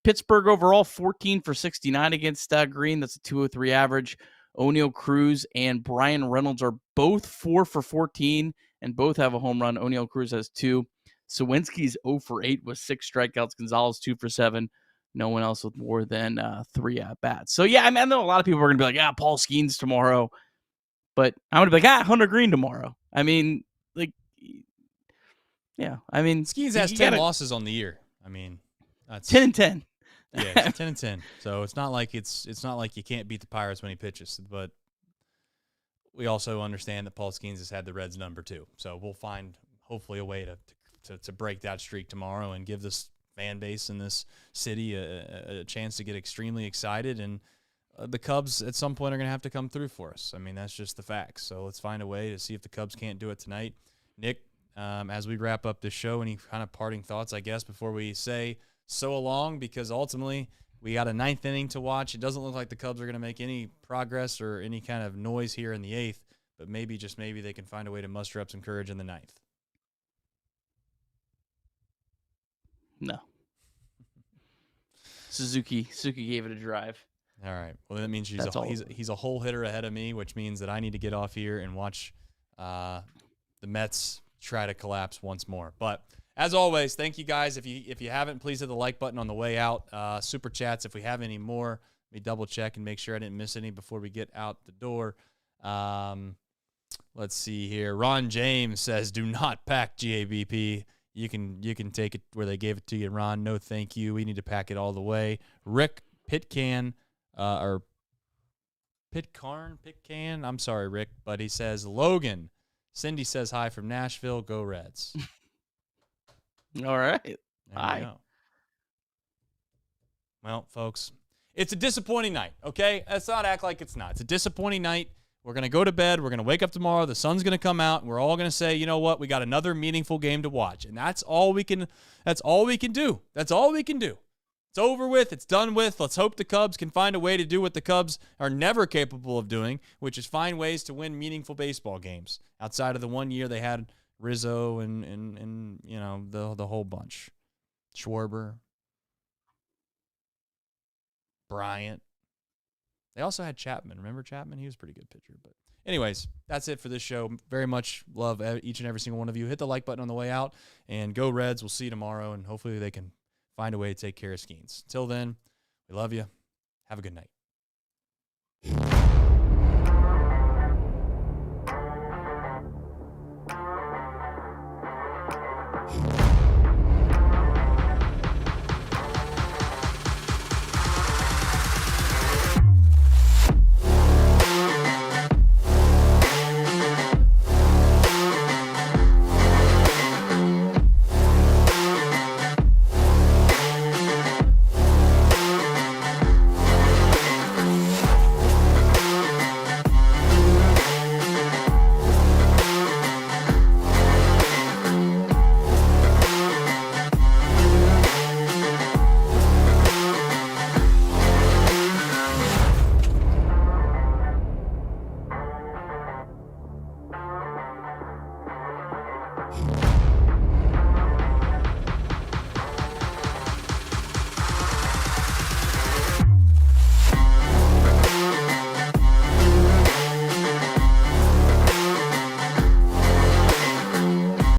Pittsburgh overall 14 for 69 against Green. That's a 203 average. O'Neal Cruz and Brian Reynolds are both 4 for 14 and both have a home run. O'Neal Cruz has 2. Sawinski's 0 for 8 with 6 strikeouts. Gonzalez 2 for 7. No one else with more than 3 at-bats. So, yeah, I know a lot of people are going to be like, Paul Skeens tomorrow. But I'm going to be like, Hunter Green tomorrow. Skeens has 10 losses on the year. That's 10-10. Yeah, it's 10-10. So it's not like you can't beat the Pirates when he pitches. But we also understand that Paul Skeens has had the Reds number too. So we'll find hopefully a way to break that streak tomorrow and give this fan base in this city a chance to get extremely excited. And the Cubs at some point are going to have to come through for us. That's just the facts. So let's find a way to see if the Cubs can't do it tonight. Nick, as we wrap up this show, any kind of parting thoughts, I guess, before we say so long? Because ultimately we got a 9th inning to watch. It doesn't look like the Cubs are going to make any progress or any kind of noise here in the 8th, but maybe, just maybe, they can find a way to muster up some courage in the 9th. No. Suzuki gave it a drive. All right. Well, that means he's a whole hitter ahead of me, which means that I need to get off here and watch the Mets try to collapse once more. But as always, thank you guys. If you haven't, please hit the like button on the way out. Super chats, if we have any more, let me double check and make sure I didn't miss any before we get out the door. Let's see here. Ron James says, "Do not pack GABP. You can take it where they gave it to you, Ron. No, thank you. We need to pack it all the way." Rick Pitcan, or Pitcan. I'm sorry, Rick, but he says, "Logan." Cindy says hi from Nashville. Go Reds. All right. Hi. Well, folks, it's a disappointing night, okay? Let's not act like it's not. It's a disappointing night. We're going to go to bed. We're going to wake up tomorrow. The sun's going to come out, and we're all going to say, you know what? We got another meaningful game to watch. And that's all we can do. That's all we can do. It's over with. It's done with. Let's hope the Cubs can find a way to do what the Cubs are never capable of doing, which is find ways to win meaningful baseball games outside of the one year they had Rizzo and you know, the whole bunch. Schwarber, Bryant. They also had Chapman. Remember Chapman? He was a pretty good pitcher. But anyways, that's it for this show. Very much love each and every single one of you. Hit the like button on the way out, and go Reds. We'll see you tomorrow, and hopefully they can find a way to take care of Skeens. Until then, we love you. Have a good night.